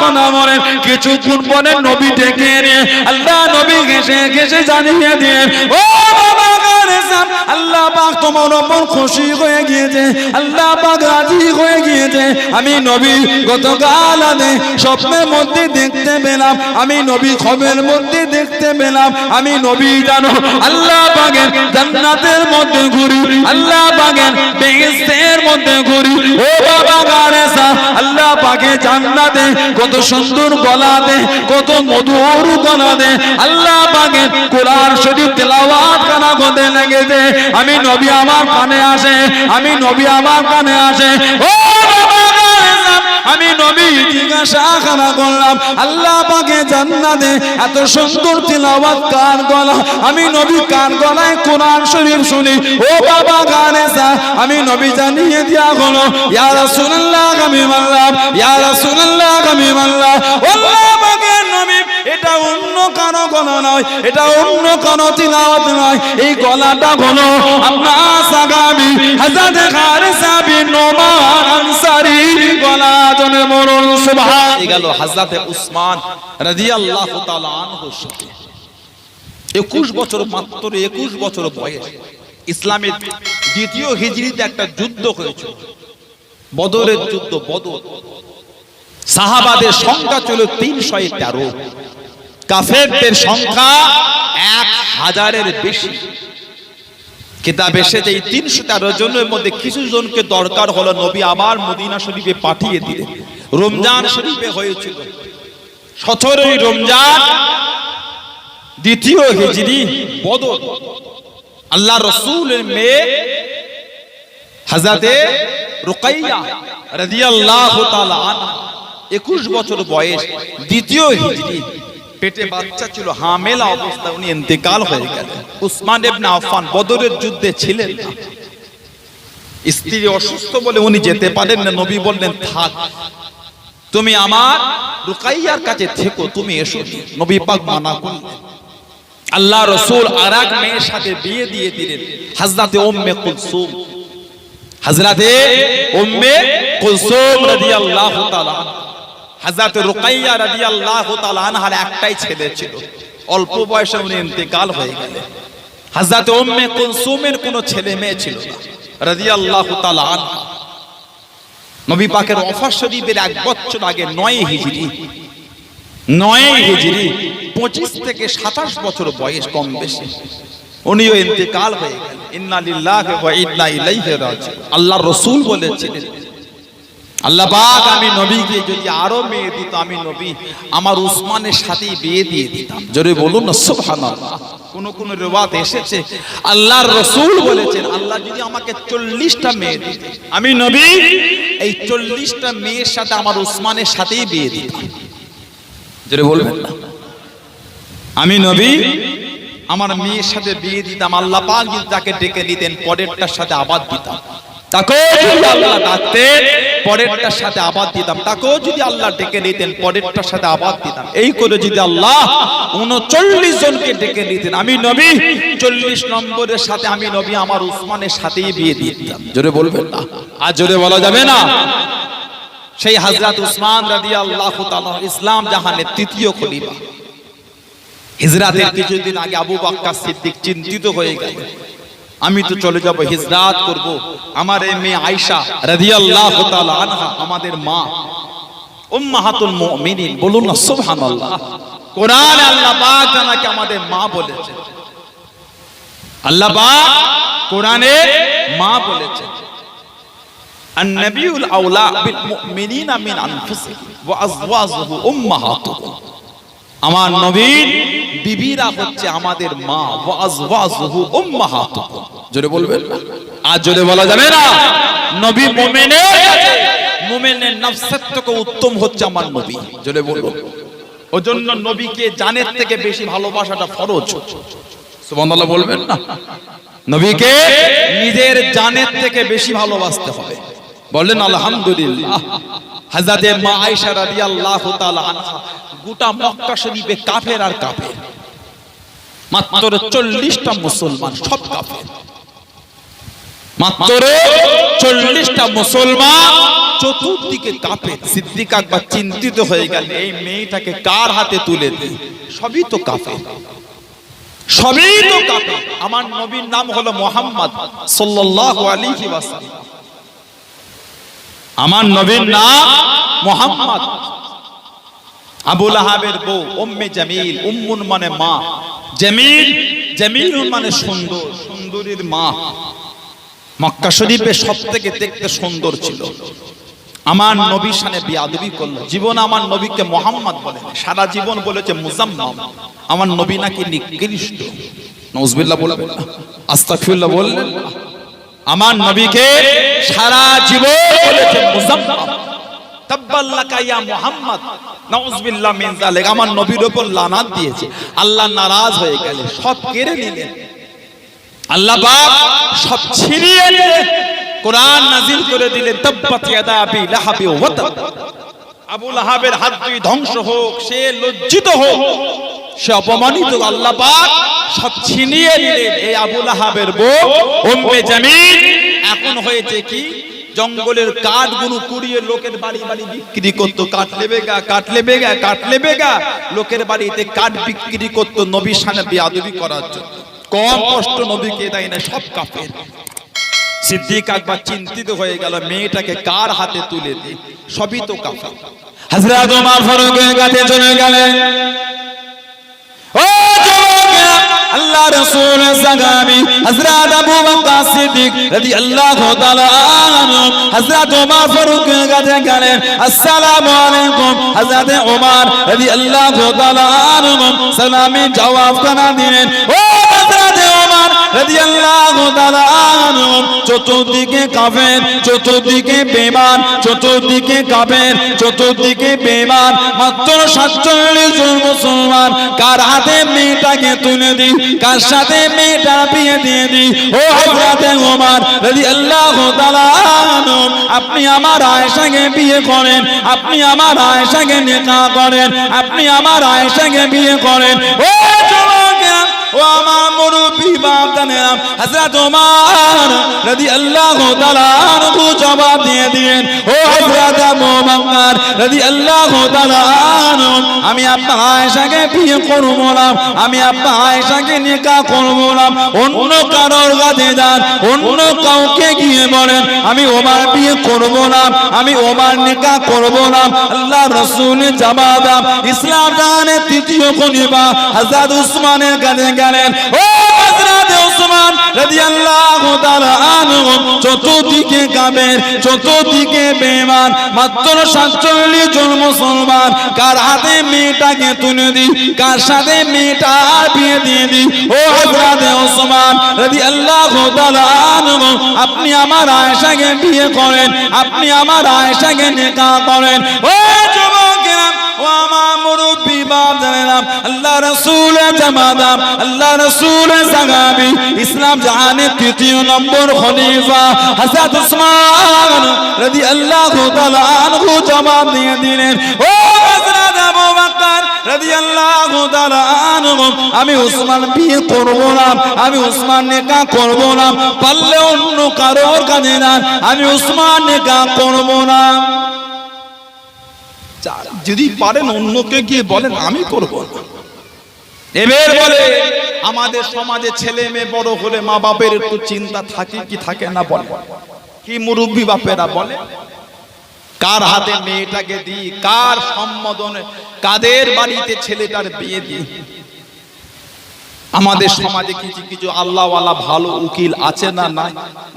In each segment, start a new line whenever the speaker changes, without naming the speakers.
কথা বলেন কিছুক্ষণ পরে নবী ডেকে এনে আল্লাহ নবী ঘেঁষে ঘেঁষে জানিয়ে দিয়ে ও বাবা আল্লাহ পাক তোমার উপর খুশি হয়ে গিয়েছে, আল্লাহ পাক রাজি হয়ে গিয়েছে। আমি নবী গতকাল স্বপ্নের মধ্যে দেখতে পেলাম, আমি নবী খবরের মধ্যে দেখতে পেলাম, আমি নবী জানো আল্লাহ পাকের জান্নাতের মধ্যে ঘুরি, আল্লাহ পাকের বেহেশতের মধ্যে ঘুরি। ও বাবা গারেসা আল্লাহ পাকের জান্নাতে কত সুন্দর গলা দে, কত মধুর গলা দে, আল্লাহ পাকের কোরআন শরীফ তেলাওয়াত করা করতে লেগেছে। আমি নবী আমার কানে আসে, আমি নবী আমার কানে আসে। ও আমি নবী জিজ্ঞাসা করলাম আল্লাহ পাকে জান্নাতে এত সুন্দর তিলাওয়াত কার গলা? আমি নবী কার গলায় কোরআন শরীফ শুনি? ও বাবা গানেসা আমি নবী জানিয়ে দিয়া হলো ইয়া রাসূলুল্লাহ আমি মানলাম, ইয়া রাসূলুল্লাহ আমি মানলাম। আল্লাহ পাকের নবী এটা অন্য কারো গলা নয়, এটা অন্য কারো তিলাওয়াত নয়, এই গলাটা হলো আপনার সাহাবী হযরত খারিসা বিন নোমান আনসারী গলা। জনে মরুন সুবহান। এই গেল হযরত উসমান রাদিয়াল্লাহু তাআলা আনহুর সাথে 21 বছর, মাত্র 21 বছর বয়স। ইসলামের দ্বিতীয় হিজরিতে একটা যুদ্ধ হয়েছিল, বদরের যুদ্ধ। বদর সাহাবাদের সংখ্যা ছিল 313, কাফেরদের সংখ্যা 1000-এর বেশি। কিতাব এসেছে এই 313 জনের মধ্যে কিছু জনকে দরকার হলো, নবী আবার মদিনা শরীফে পাঠিয়ে দিলেন। রমজান শরীফে হয়েছিল 17ই রমজান দ্বিতীয় হিজরি বদর। আল্লাহ রাসূলের মেয়ে হযরতে রুকাইয়া রাদিয়াল্লাহু তাআলা আনহা 21 বছর বয়স, দ্বিতীয় হিজরি, পেটে বাচ্চা ছিল, হামেলা অবস্থায় উনি ইন্তেকাল হয়ে গেলেন। উসমান ইবনে আফফান বদরের যুদ্ধে ছিলেন না, স্ত্রী অসুস্থ বলে উনি যেতে পারেন না। নবী বললেন থাক, তুমি আমার রুকাইয়ার কাছে থেকো, তুমি এসো। নবী পাক মানা করলেন। আল্লাহ রাসূল আরেক মেয়ের সাথে বিয়ে দিয়ে দিলেন, হযরতে উম্মে কুলসুম। হযরতে উম্মে কুলসুম রাদিয়াল্লাহু তাআলা। হযরত রুকাইয়া রাদিয়াল্লাহু তাআলা আনহার একটাই ছেলে ছিল, অল্প বয়সে উনি ইন্তেকাল হয়ে গেলেন। হযরত উম্মে কুলসুমের কোনো ছেলে মেয়ে ছিল না রাদিয়াল্লাহু তাআলা আনহা। নবী পাকের ওফাত শরীফের 1 বছর আগে 9 হিজরি, 25 থেকে 27 বছর বয়স, কম বেশি, উনিও ইন্তেকাল হয়ে গেলেন। ইন্না লিল্লাহি ওয়া ইন্না ইলাইহি রাজিউন। আল্লাহর রাসূল বলেছিলেন আল্লাহ পাক আমি নবীকে যদি আরো মেয়ে দিত, আমি নবী আমার উসমানের সাথেই বিয়ে দিয়ে দিতাম। জোরে বলুন না সুবহানাল্লাহ। কোন রিওয়ায়াতে এসেছে আল্লাহর রাসূল বলেছেন আল্লাহ যদি আমাকে 40টা মেয়ে দিত, আমি নবী এই 40টা মেয়ের সাথে আমার উসমানের সাথেই বিয়ে দিতাম। জোরে বলবেন না, আমি নবী আমার মেয়ের সাথে বিয়ে দিতাম। আল্লাহ পাক যদি তাকে ডেকে নিতেন, পরেরটার সাথে আবার দিতাম। তাকেও যদি আল্লাহ ডাকতেন, পরেরটার সাথে আবার দিতাম। তাকেও যদি আল্লাহ ডেকে নিতেন, পরেরটার সাথে আবার দিতাম। এই করে যদি আল্লাহ 39 জনকে ডেকে নিতেন, আমি নবী 40 নম্বরের সাথে আমি নবী আমার উসমানের সাথেই বিয়ে দিয়ে দিতাম। জোরে বলবেন না, আর জোরে বলা যাবে না। সেই হযরত উসমান রাদিয়াল্লাহু তাআলা ইসলাম জাহানের তৃতীয় খলিফা। হিজরাতের কিছুদিন আগে আবু বকর সিদ্দিক চিন্তিত হয়ে গেলেন, আমি তো চলে যাব, হিজরাত করব। আমার এই মেয়ে আয়েশা রাদিয়াল্লাহু তাআলা আনহা, আমাদের মা উম্মাহাতুল মুমিনিন, বলুন না সুবহানাল্লাহ। কোরআনে আল্লাহ পাক জানাকে আমাদের মা বলেছেন, আল্লাহ পাক কোরআনে মা বলেছেন আন-নাবিয়ুল আওলা বিল মুমিনিনা মিন আনফুসিহিম ওয়া আযওয়াজুহু উম্মাহাতুহুম। আমার নবীর বিবিরা হচ্ছে আমাদের মা, ওয়া আযওয়াজুহু উম্মাহাতুহুম। জোরে বলবেন না, আর জোরে বলা যাবে না। নবী মুমিনের কাছে, মুমিনের নফসের থেকে উত্তম হচ্ছে আমার নবী। জোরে বলুন। ওজন্য নবীকে জানের থেকে বেশি ভালোবাসাটা ফরজ। সুবহানাল্লাহ বলবেন না, নবীকে নিজের জানের থেকে বেশি ভালোবাসতে হবে। বলেন আলহামদুলিল্লাহ। হযরতে মা আয়েশা রাদিয়াল্লাহু তাআলা আনহা, গোটা মক্কা শরীফে কাফের আর কাফের, মাত্র 40টা মুসলমান, সব কাফের।
মাত্র 40টা মুসলমান চতুর্দিকে কাঁপে। সিদ্দিক আকবর চিন্তিত হয়ে গেল, এই মেয়েটাকে কার হাতে তুলে দিই? সবই তো কাঁপে, সবই তো কাঁপে। আমার নবীর নাম হলো মুহাম্মদ সাল্লাল্লাহু আলাইহি ওয়াসাল্লাম, আমার নবীর নাম মুহাম্মদ। আবু লাহাবের বউ উম্মে জামিল, উম্মুন মানে মা, জামিল জামিলুন মানে সুন্দর, সুন্দরীর মা। মক্কা শরীফে সবথেকে দেখতে সুন্দর ছিল। আমার নবীর সাথে বেয়াদবি করলো। জীবন আমার নবীকে মুহাম্মদ বলে, সারা জীবন বলেছে মুজাম্মাম। আমার নবী নাকি নিকৃষ্ট। নাউজুবিল্লাহ বলবেন না, আস্তাগফিরুল্লাহ বললেন না। আমার নবীকে সারা জীবন বলেছে মুজাম্মাম। তাব্বাল্লাকা ইয়া মুহাম্মদ, নাউজুবিল্লাহ মিন যালিক। আমার নবীর উপর লানাত দিয়েছে। আল্লাহ নারাজ হয়ে গেলেন, সব কেড়ে নিলেন। আল্লাহ পাক সব ছিনিয়ে নিয়ে কোরআন নাযিল করে দিলেন, তাব্বাত ইয়াদা আবি লাহাবি ওয়া তাব। আবু লাহাবের হাত দুই ধ্বংস হোক, সে লজ্জিত হোক, সে অপমানিত। আল্লাহ পাক সব ছিনিয়ে নিলেন। এই আবু লাহাবের বউ উম্মে জামিল এখন হয়েছে কি, জঙ্গলের কাঠগুলো কুড়িয়ে লোকের বাড়ি বাড়ি বিক্রি করত। কাঠ লেবেগা, কাঠ লেবেগা, কাঠ লেবেগা, লোকের বাড়িতে কাঠ বিক্রি করত নবীর সামনে বেয়াদবি করার জন্য। কম কষ্ট নবীকে দেয় না, সব কাফের। সিদ্দিক আকবর চিন্তিত হয়ে গেল, মেয়েটাকে কার হাতে তুলে দিই? সবই তো কাফের।
হযরত ওমর ফারুকের কাছে চলে গেলেন। ও যুবকেরা, আল্লাহ রাসূলের সাহাবী হযরত আবু বকর সিদ্দিক রাদিয়াল্লাহু তাআলা আনহু হযরত ওমর ফারুকের কাছে গেলেন। আসসালামু আলাইকুম। হযরত ওমর রাদিয়াল্লাহু তাআলা আনহু সালামে জবাব কানা দিলেন। ও হযরত ওমর রাদিয়াল্লাহু তাআলা আনহু, চতুর্দিকে কাফের, চতুর্দিকে বেঈমান, চতুর্দিকে কাফের, চতুর্দিকে বেঈমান, মাত্র 47 জন মুসলমান। কার হাতে মেয়েটাকে তুলে দিই? কার সাথে মেয়েটা বিয়ে দিয়ে দিই? ও হযরত ওমর রাদিয়াল্লাহু তাআলা আনহু, আপনি আমার আয়েশাকে বিয়ে করেন, আপনি আমার আয়েশাকে নিকাহ করেন, আপনি আমার আয়েশাকে বিয়ে করেন। ও যুবকেরা, ও আমার মুরব্বি বাপ জানেরা, হযরত ওমর রাদিয়াল্লাহু তাআলা আনহু জবাব দিয়ে দিলেন। ও হযরত আবু বকর রাদিয়াল্লাহু তাআলা আনহু, আমি আপনার আয়েশাকে বিয়ে করব না, আমি আপনার আয়েশাকে নিকাহ করব না। অন্য কারোর কাছে যান, অন্য কাউকে গিয়ে বলেন আমি ওমর বিয়ে করব না, আমি ওমর নিকাহ করব না। আল্লাহ রাসূল জবাব দেন, ইসলাম জানের তৃতীয় খলিফা হযরত উসমানের কাছে গেলেন। ও হযরত উসমান রাদিয়াল্লাহু তাআলা আনহু, চতুর্দিকে কাফের, চতুর্দিকে বেঈমান, মাত্র 47 জন মুসলমান। কার হাতে মেয়েটাকে তুলে দিই? কার সাথে মেয়েটা বিয়ে দিয়ে দিই? ও হযরত উসমান রাদিয়াল্লাহু তাআলা আনহু, আপনি আমার আয়েশাকে বিয়ে করেন, আপনি আমার আয়েশাকে নিকাহ করেন। ও যুবকেরা, ও আমার মুরব্বি বাপ জানেরা, আল্লাহ রাসূলের জামাদার, আল্লাহ রাসূলের সাহাবী, ইসলাম জাহানের তৃতীয় নম্বর খলিফা হযরত উসমান রাদিয়াল্লাহু তাআলা আনহু জবাব দিয়ে দিলেন। ও হযরত আবু বকর রাদিয়াল্লাহু তাআলা আনহু, আমি উসমান বিয়ে করব না, আমি উসমান নিকাহ করব না। পারলে অন্য কারোর কাছে না, আমি উসমান নিকাহ করব না।
যদি পারেন অন্যকে গিয়ে বলেন আমি করব না। এবার বলে আমাদের সমাজে ছেলে মেয়ে বড় হলে মা বাপের একটু চিন্তা থাকে কি থাকে না? বলে কি মুরব্বী বাপেরা বলে কার হাতে মেয়েটাকে দিই, কার সম্মোধনে, কাদের বাড়িতে ছেলেটার বিয়ে দিই। আমাদের সমাজে কিছু কিছু আল্লাহওয়ালা ভালো উকিল আছে না? নাই।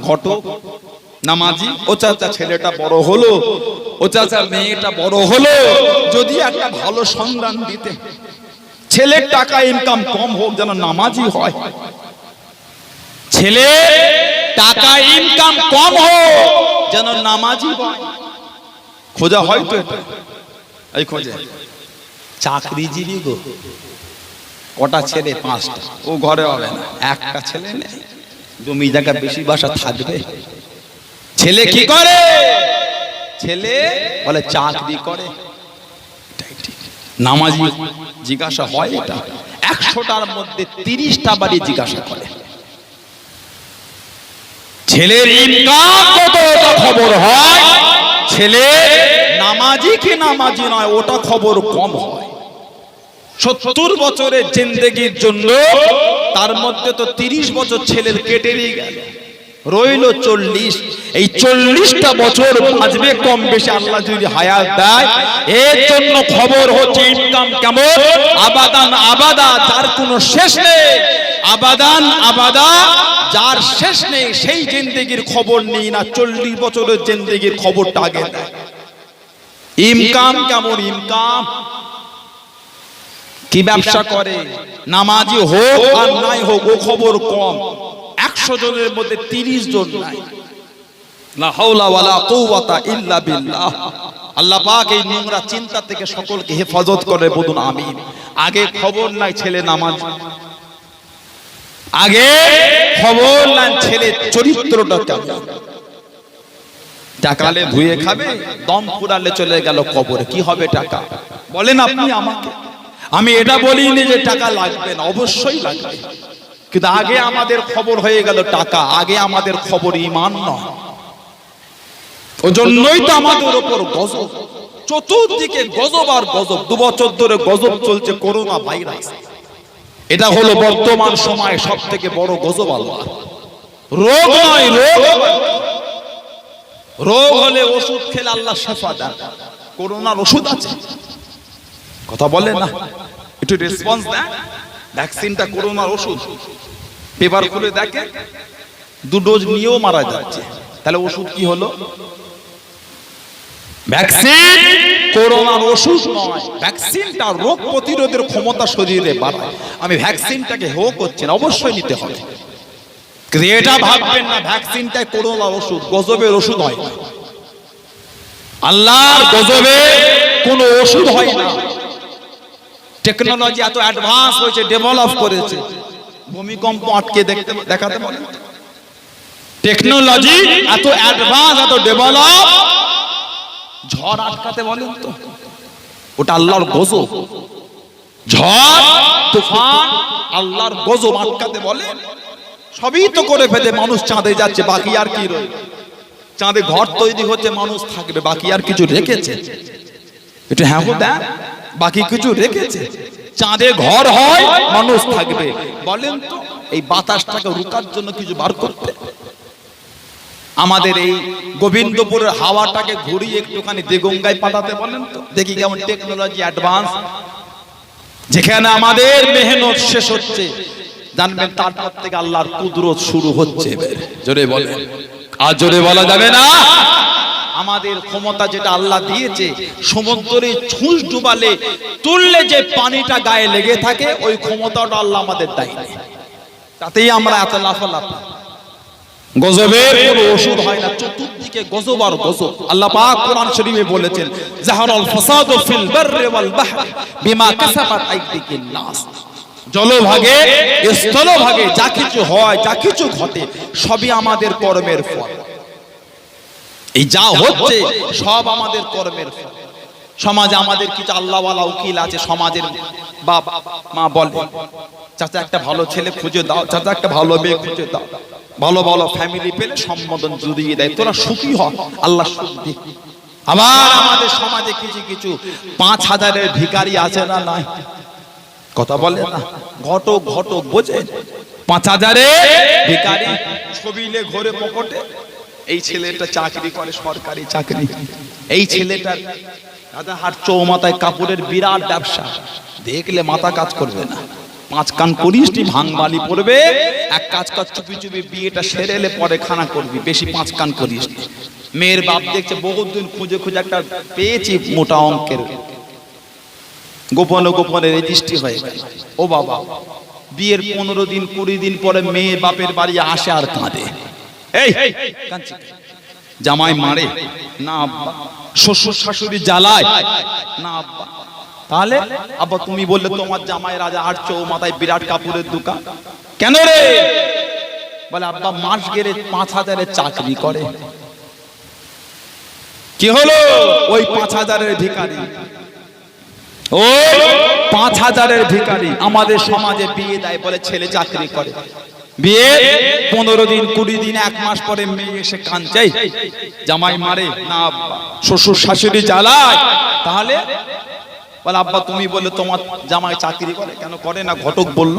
ঘটক, নামাজি, ও চাচা ছেলেটা বড় হলো, ও চাচা মেয়েটা বড় হলো, যদি একটা ভালো সন্ধান দিতে, ছেলের টাকা ইনকাম কম হোক, যেন নামাজি হয়। ছেলে টাকা ইনকাম কম হোক, যেন নামাজি হয়। খোঁজা হয় তো এটা, এই খোঁজে চাকরিজীবী গো, কটা ছেলে? 5টা। ও ঘরে হবে না, একটা ছেলে নেই, জমি জায়গা বেশি বাসা থাকবে। ছেলে কি করে? ছেলে বলে চাকরি করে। নামাজি জিজ্ঞাসা হয় এটা, 100টার মধ্যে 30টা বাড়ি জিজ্ঞাসা করে ছেলের ইনকাম কত ওটা খবর হয়, ছেলে নামাজি কি নামাজি নয় ওটা খবর কম হয়। 70 বছরের জিন্দেগির জন্য তার মধ্যে তো 30 বছর ছেলের কেটেই গেল, রইল 40। এই 40টা বছর বাঁচবে কম বেশি আল্লাহ যদি হায়াত দেয়। এর জন্য খবর হচ্ছে ইনকাম কেমন, আবাদান আবাদা, যার কোনো শেষ নেই। আবাদান আবাদা, যার শেষ নেই, সেই জিন্দেগির খবর নেই না, 40 বছরের জিন্দেগির খবরটা আগে দেয়। ইনকাম কেমন, ইনকাম কি ব্যবসা করে, নামাজি হোক আর নাই হোক ও খবর কম। 100 জনের মধ্যে 30 জন নাই। লা হাওলা ওয়ালা কুওয়াতা ইল্লা বিল্লাহ। আল্লাহ পাক এই নোংরা চিন্তা থেকে সকলকে হেফাজত করে, বলুন আমিন। আগে খবর নাই ছেলে নামাজ, আগে খবর নাই ছেলে চরিত্রটা কেমন। টাকালে ধুয়ে খাবে, দম ফুরালে চলে গেল কবরে, কি হবে টাকা বলেন আপনি আমাকে? আমি এটা বলিনি যে টাকা লাগবে না, অবশ্যই লাগবে, কিন্তু আগে আমাদের খবর হয়ে গেল টাকা, আগে আমাদের খবর ঈমান নয়। ওজন্যই তো আমাদের উপর গজব, চতুর্দিকে গজব আর গজব। 2 বছর ধরে গজব চলছে, করোনা ভাইরাস। এটা হলো বর্তমান সময়ে সব থেকে বড় গজব। আল্লাহ রোগ নয়, রোগ হলে ওষুধ খেলে আল্লাহ শিফা দেন। করোনার ওষুধ আছে, কথা বলে না, একটু রেসপন্স দেন। ভ্যাকসিনটা করোনার ওষুধ, পেপার খুলে দেখে 2 ডোজ নিয়েও মারা যাচ্ছে, তাহলে ওষুধ কি হলো? ভ্যাকসিন করোনার ওষুধ নয়, ভ্যাকসিনটা রোগ প্রতিরোধের ক্ষমতা শরীরে বাড়ায়। আমি ভ্যাকসিনটাকে হেও করছি না, অবশ্যই নিতে হবে, কিন্তু এটা ভাববেন না ভ্যাকসিনটাই করোনার ওষুধ, গজবের ওষুধ হয় না। আল্লাহর গজবে কোনো ওষুধ হয় না। টেকনোলজি এত অ্যাডভান্স হয়েছে, ডেভেলপ করেছে। ভূমিকম্প আটকে দেখাতে বলে, টেকনোলজি এত অ্যাডভান্স, এত ডেভেলপ। ঝড় আটকাতে বলেন তো, ওটা আল্লাহর গজব। ঝড় তুফান আল্লাহর গজব আটকাতে বলে, সবই তো করে ফেলে। মানুষ চাঁদে যাচ্ছে, বাকি আর কি রইল? চাঁদে ঘর তৈরি হচ্ছে, মানুষ থাকবে, বাকি আর কিছু রেখেছে? এটা হ্যাঁ দেন, বাকি কিছু রেখেছে? চাঁদে ঘর হয়, মানুষ থাকবে, বলেন তো এই বাতাসটাকে রুকার জন্য কিছু বার করতে? আমাদের এই গোবিন্দপুরের হাওয়াটাকে ঘুরিয়ে একটুখানি দেগঙ্গায় পাঠাতে বলেন তো, দেখি কেমন টেকনোলজি অ্যাডভান্স। যেখানে আমাদের মেহনত শেষ হচ্ছে, জানবেন তারপর থেকে আল্লাহর কুদরত শুরু হচ্ছে। জোরে বলে, আর জোরে বলা যাবে না। আমাদের ক্ষমতা যেটা আল্লাহ দিয়েছে, সমুদ্রে ছুঁচ ডুবালে তুললে যে পানিটা গায়ে লেগে থাকে, ওই ক্ষমতাটা আল্লাহ আমাদের দেয়নি, তাতেই আমরা এত লাফালাফি। গজবের কোনো ওষুধ হয় না, চতুর্দিকে গজব আর গজব। আল্লাহ পাক কোরআন শরীফে বলেছেন, জাহারাল ফাসাদু ফিল বাররি ওয়াল বাহরি বিমা কাসাবাত আইদিকুন নাস। জলভাগে স্থলভাগে যা কিছু হয়, যা কিছু ঘটে, সবই আমাদের কর্মের ফল। এই যা হচ্ছে সব আমাদের কর্মের ফল। সমাজে আমাদের কিছু আল্লাহওয়ালা উকিল আছে, সমাজের বাপ মা বলে, চাচা একটা ভালো ছেলে খুঁজে দাও, চাচা একটা ভালো মেয়ে খুঁজে দাও, ভালো ভালো ফ্যামিলি পেলে সম্বোধন জুড়িয়ে দেয়, তোরা সুখী হ, আল্লাহ সুখ দিক। আবার আমাদের সমাজে কিছু কিছু 5000-এর ভিখারি আছে না নাই? কথা বলে না, ঘটক ঘটক বোঝে, 5000-এর ভিখারি, ছবিলে ঘরে পকেটে। এই ছেলেটা চাকরি করে, সরকারি চাকরি। এই ছেলেটার রাজাহাট চৌমাথায় কাপড়ের বিরাট ব্যবসা, দেখলে মাথা কাজ করবে না। 5 কান করিস নি, ভাঙবালি পড়বে। এক কাজ কর, চুপি চুপি বিয়েটা সেরে এলে পরে খানা করবি, বেশি 5 কান করিস নি। মেয়ের বাপ দেখছে, বহুদিন খুঁজে খুঁজে একটা পেয়েছি মোটা অঙ্কের, গোপনে গোপনে রেজিস্ট্রি হয়ে গেল। ও বাবা, বিয়ের 15 দিন 20 দিন পরে মেয়ে বাপের বাড়ি আসে আর কাঁদে। এই জামাই মারে না আব্বা, শ্বশুর শাশুড়ি জ্বালায় না আব্বা। তাহলে আব্বা তুমি বললে তোমার জামাই রাজা আর চৌমাথায় বিরাট কাপড়ের দোকান, কেন রে? বলে আব্বা মাস গেলে 5000-এর চাকরি করে। কি হলো? ওই 5000-এর ভিখারি, ওই 5000-এর ভিখারি আমাদের সমাজে বিয়ে দেয়, বলে ছেলে চাকরি করে। বিয়ে 15 দিন 20 দিন 1 মাস পরে মেয়ে এসে কাঁদছে, জামাই মারে না শ্বশুর শাশুড়ি জ্বালায়, তাহলে বলে আব্বা তুমি বলে তোমার জামাই চাকরি করে, কেন করে না? ঘটক বলল।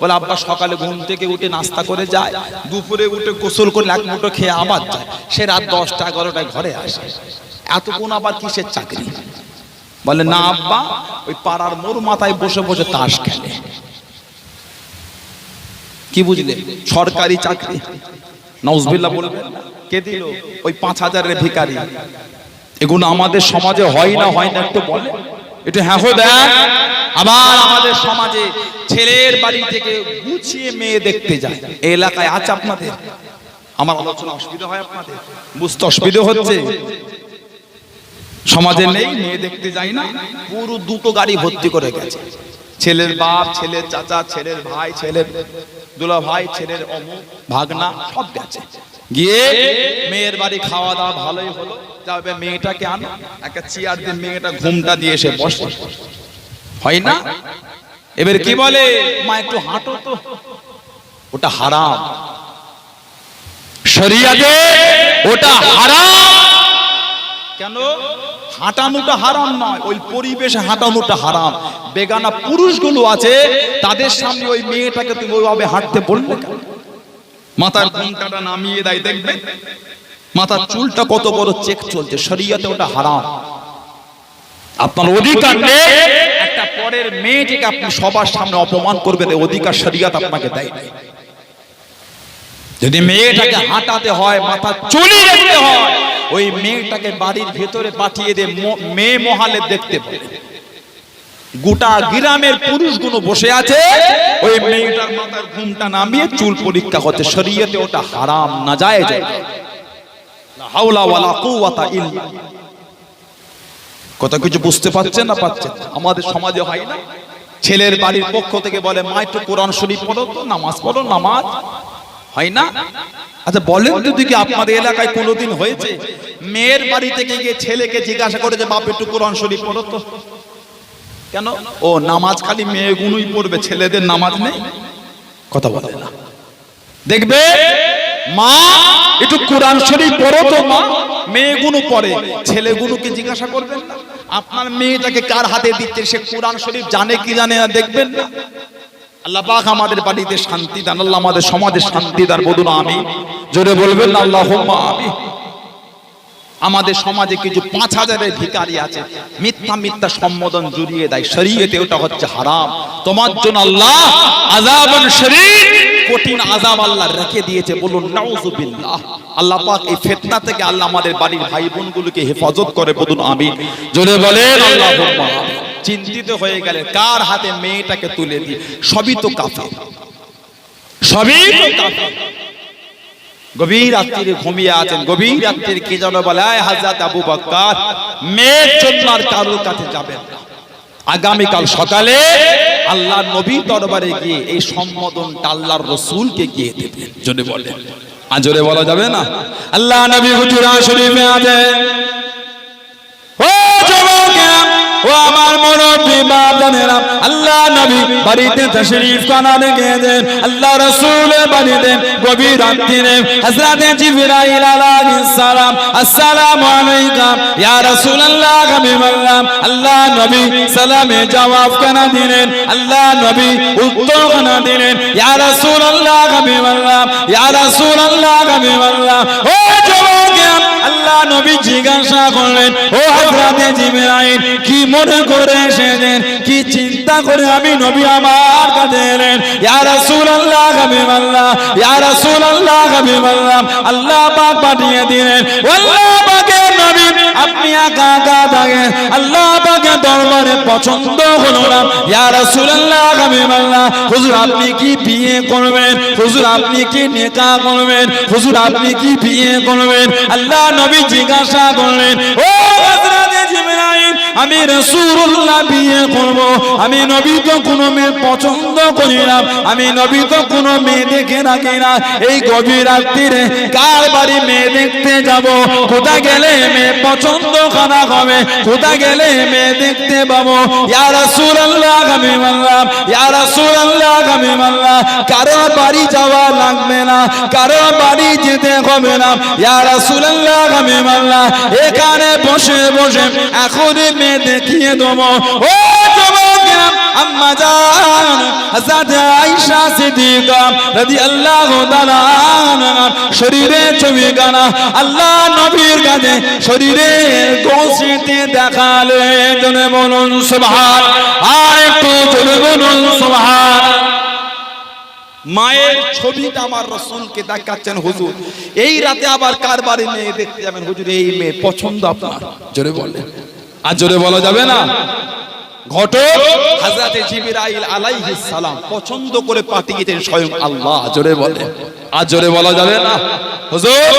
বলে আব্বা সকালে ঘুম থেকে উঠে নাস্তা করে যায়, দুপুরে উঠে গোসল করে 1 মুঠো খেয়ে আবার যায়, সে রাত 10টা 11টায় ঘরে আসে, এতক্ষণ আবার কিসের চাকরি? বলে না আব্বা ওই পাড়ার মোর মাথায় বসে বসে তাস খেলে। কি বুঝলে? সরকারি চাকরি। নাউজুবিল্লাহ বলবেন না? কে দিল? ওই 5000-এর ভিখারি। এগুলো আমাদের সমাজে হয় না একটু বলে একটু হ্যাঁ দেন। আবার আমাদের সমাজে ছেলের বাড়ি থেকে গুছিয়ে মেয়ে দেখতে যায়, এই এলাকায় আছে আপনাদের? আমার আলোচনা অসুবিধা হয় আপনাদের? বুঝতে অসুবিধা হচ্ছে? সমাজে নেই, মেয়ে দেখতে যায় না, পুরো 2টো গাড়ি ভর্তি করে গেছে, ছেলের বাপ, ছেলের চাচা, ছেলের ভাই, ছেলের দুলা ভাই, ছেলের অমুক ভাগনা সব গেছে। গিয়ে মেয়ের বাড়ি খাওয়া দাওয়া ভালোই হলো, যাবে মেয়েটাকে আনো, একটা চেয়ার দিয়ে মেয়েটা ঘুমটা দিয়ে এসে বসে, হয় না? এবার কি বলে, মা একটু হাঁটো তো। ওটা হারাম, শরিয়াতে ওটা হারাম। কেন? হাঁটানোটা হারাম নয়, ওই পরিবেশে হাঁটানোটা হারাম। বেগানা পুরুষগুলো আছে, তাদের সামনে ওই মেয়েটাকে তুমি ওইভাবে হাঁটতে বললে কেন? মাথার ঘোমটাটা নামিয়ে দেয়, দেখবে মাথার চুলটা কত বড় চেক চলছে, শরিয়াতে ওটা হারাম। আপনার অধিকার নেই একটা পরের মেয়েটিকে আপনি সবার সামনে অপমান করবেন, এই অধিকার শরিয়াত আপনাকে দেয় না। যদি মেয়েটাকে হাঁটাতে হয়, মাথা চুলি রাখতে হয়, ওই মেয়েটাকে বাড়ির ভেতরে পাঠিয়ে দিয়ে মেয়ে মহালে দেখতে পাবে। গোটা গ্রামের পুরুষগুলো বসে আছে, ওই মেয়েটার মাথার ঘুমটা নামিয়ে চুল পরীক্ষা করতে, শরীয়তে ওটা হারাম, নাজায়েজ। লা হাওলা ওয়ালা কুওয়াতা ইল্লা। কথা কিছু বুঝতে পারছেন না? পাচ্ছেন? আমাদের সমাজে হয় না, ছেলের বাড়ির পক্ষ থেকে বলে মা একটু কোরআন শরীফ পড়ো তো, নামাজ পড়ো, নামাজ হয় না? আচ্ছা বলেন তো দেখি, আপনাদের এলাকায় কোনোদিন হয়েছে মেয়ের বাড়ি থেকে গিয়ে ছেলেকে জিজ্ঞাসা করে যে বাপ একটু কোরআন শরীফ পড়ো তো? কেন? ও নামাজ খালি মেয়েগুলোই পড়বে, ছেলেদের নামাজ নেই? কথা বলে না। দেখবে মা একটু কোরআন শরীফ পড়ো তো মা, মেয়েগুলো পড়ে, ছেলেগুলোকে জিজ্ঞাসা করবেন না আপনার মেয়েটাকে কার হাতে দিচ্ছে, সে কোরআন শরীফ জানে কি জানে না দেখবেন না? আল্লাহ পাক আমাদের বাড়িতে শান্তি দান, আল্লাহ আমাদের সমাজে শান্তি দান, বলুন আমিন। জোরে বলবেন না আল্লাহুম্মা আমিন। আমাদের সমাজে কিছু 5000-এর ভিখারি আছে, মিথ্যা মিথ্যা সম্বোধন জুড়িয়ে দেয়, শরীয়তে ওটা হচ্ছে হারাম। তোমার জন্য আল্লাহ আযাবান শরীর, কঠিন আযাব আল্লাহ রেখে দিয়েছে, বলুন নাউযুবিল্লাহ। আল্লাহ পাক এই ফিতনা থেকে আল্লাহ আমাদের বাড়ির ভাই বোনগুলোকে হেফাজত করে, বলুন আমিন। জোরে বলেন আল্লাহুম্মা আমিন। চিন্তিত হয়ে গেলে কার হাতে মেয়েটাকে তুলে দিই, সবই তো কাফের, সবই তো কাফের। গভীর রাত্রিরে ঘুমিয়ে আছেন, গভীর রাত্রিরে কে যেন বলে হযরত আবু বকর মেয়ের জন্য আর কারোর কাছে যাবেন না, আগামীকাল সকালে আল্লাহর নবীর দরবারে গিয়ে এই সম্বোধনটা আল্লাহর রাসূলকে গিয়ে দেবেন। জোরে বলেন, আর জোরে বলা যাবে না? আল্লাহ নবী হুজুরা শরীফে আছেন, ও যুবকেরা, ও আমার মুরব্বি বাবানেরা, আল্লাহ নবী বাড়িতে তাশরীফ খানা রেখে দেন, আল্লাহ রাসূলের বাড়িতে গভীর রাত্রিরে হযরত জিবরাইল আলাইহিস সালাম আসসালামু আলাইকা ইয়া রাসূলুল্লাহ হাবিবাল্লাহ, আল্লাহ নবী সালামে জবাব কেনা দিলেন, আল্লাহ নবী উত্তর কেনা দিলেন, ইয়া রাসূলুল্লাহ হাবিবাল্লাহ, ইয়া রাসূলুল্লাহ হাবিবাল্লাহ। ও যুবকেরা, আল্লাহ নবী জিজ্ঞাসা করলেন, ও হযরত জিবরাইল কি মনে করে এসেছেন, কি চিন্তা করে আমি নবী আমার কাছে এলেন? ইয়া রাসূলুল্লাহ হাবিবাল্লাহ, ইয়া রাসূলুল্লাহ হাবিবাল্লাহ, আল্লাহ পাক পাঠিয়ে দিলেন, আল্লাহ পাকের নবী আপনি একা একা থাকেন, আল্লাহ পাকের দরবারে পছন্দ হলো না। ইয়া রাসূলুল্লাহ হাবিবাল্লাহ, হুজুর আপনি কি বিয়ে করবেন? হুজুর আপনি কি নিকাহ করবেন? হুজুর আপনি কি বিয়ে করবেন? আল্লাহ নবী জিজ্ঞাসা করলেন, ও হযরত জিবরাইল
আমি রাসূলুল্লাহ বিয়ে করব। আমি নবী তো কোনো মেয়ে পছন্দ করি না, আমি নবী তো কোনো মেয়ে দেখে রাখি না। এই গভীর রাত্রিরে কার বাড়ি মেয়ে দেখতে যাব? কোথায় গেলে মেয়ে পছন্দ করা হবে? কোথায় গেলে মেয়ে দেখতে পাবো? ইয়া রাসূলুল্লাহ আমি বললাম, ইয়া রাসূলুল্লাহ আমি বললাম, কারো বাড়ি যাওয়া লাগবে না, কারো বাড়ি যেতে হবে না। ইয়া রাসূলুল্লাহ আমি বললাম, এখানে বসে বসে এখনই মেয়ে দেখিয়ে দেবো। ও যুবকেরা, আম্মা জান হযরত আয়েশা সিদ্দিকা রাদিয়াল্লাহু তাআলা আনহা শরীরে ছবি গানা আল্লাহ নবীর কাছে শরীরে গোসিতে দেখালেন। জনে বলুন সুবহান, আর একটু জনে বলুন সুবহান।
মায়ের ছবিটা আমার রাসূলকে দেখাচ্ছেন হুজুর। এই রাতে আবার কার বাড়ি মেয়ে দেখতে যাবেন? হুজুর এই মেয়ে পছন্দ আপনার।
জোরে বলেন, আর জোরে বলা যাবে না?
ঘটক হযরত জিবরাইল আলাইহিস সালাম পছন্দ করে পাঠিয়েছেন স্বয়ং আল্লাহ।
জোরে বলেন, আর জোরে বলা যাবে না?
হুজুর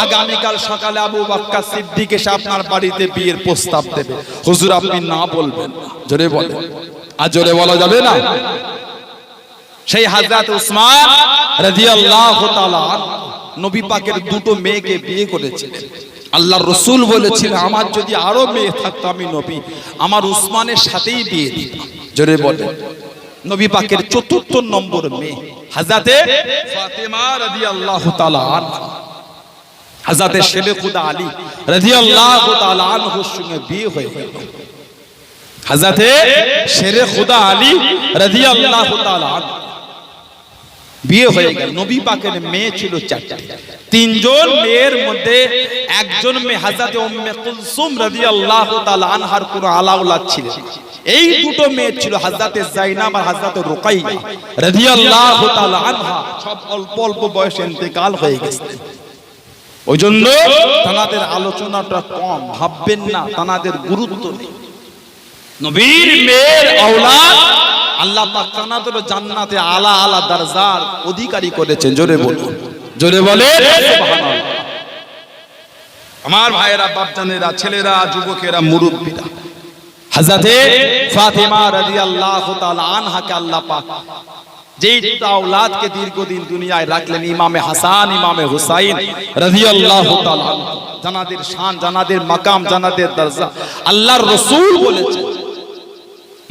আগামীকাল সকালে আবু বকর সিদ্দিক এসে আপনার বাড়িতে বিয়ের প্রস্তাব দেবে। হুজুর আপনি না বলবেন না।
জোরে বলেন, আর জোরে বলা যাবে না?
সেই হযরত উসমান রাদিয়াল্লাহু তাআলা নবী পাকের দুটো মেয়েকে বিয়ে করেছিলেন। আল্লাহর রাসূল বলেছিলেন, আমার যদি আরো মেয়ে থাকতো আমি নবী আমার উসমানের সাথেই বিয়ে দিতাম।
জোরে বলেন।
নবী পাকের চতুর্থ নম্বর মেয়ে হযরতে ফাতেমা রাদিয়াল্লাহু তাআলা আনহা হযরতে শেরে খুদা আলী রাদিয়াল্লাহু তাআলা আনহুর সঙ্গে বিয়ে হয়ে গেল। হযরতে শেরে খুদা আলী রাদিয়াল্লাহু তাআলা আনহু বিয়ে হয়ে গেল। নবী পাকের মেয়ে ছিল চারটি। তিনজন মেয়ের মধ্যে একজন মেয়ে হযরতে উম্মে কুলসুম রাদিয়াল্লাহু তাআলা আনহার কোনো আলাউলাদ ছিল। এই দুটো মেয়ে ছিল হযরতে যায়নাব আর হযরতে রুকাইয়া রাদিয়াল্লাহু তাআলা আনহা। সব অল্প অল্প বয়সে ইন্তেকাল হয়ে গেছে। ওই জন্য তাদের আলোচনাটা কম, ভাববেন না তাদের গুরুত্ব নেই। নবীর মেয়ের আওলাদ আল্লাহ পাক তানাদের জান্নাতে আলা আলা দরজার অধিকারী করেছেন। জোরে বলুন,
জোরে বলেন
সুবহানাল্লাহ। আমার ভাইয়েরা, বাপজানেরা, ছেলেরা, যুবকেরা, মুরব্বীরা, হযরতে ফাতেমা রাদিয়াল্লাহু তাআলা আনহাকে আল্লাহ পাক যেই আওলাদকে দীর্ঘদিন দুনিয়ায় রাখলেন, ইমামে হাসান ইমামে হুসাইন রাদিয়াল্লাহু তাআলা জানাদের শান, জানাদের মাকাম, জানাদের দরজা। আল্লাহর রাসূল বলেছেন,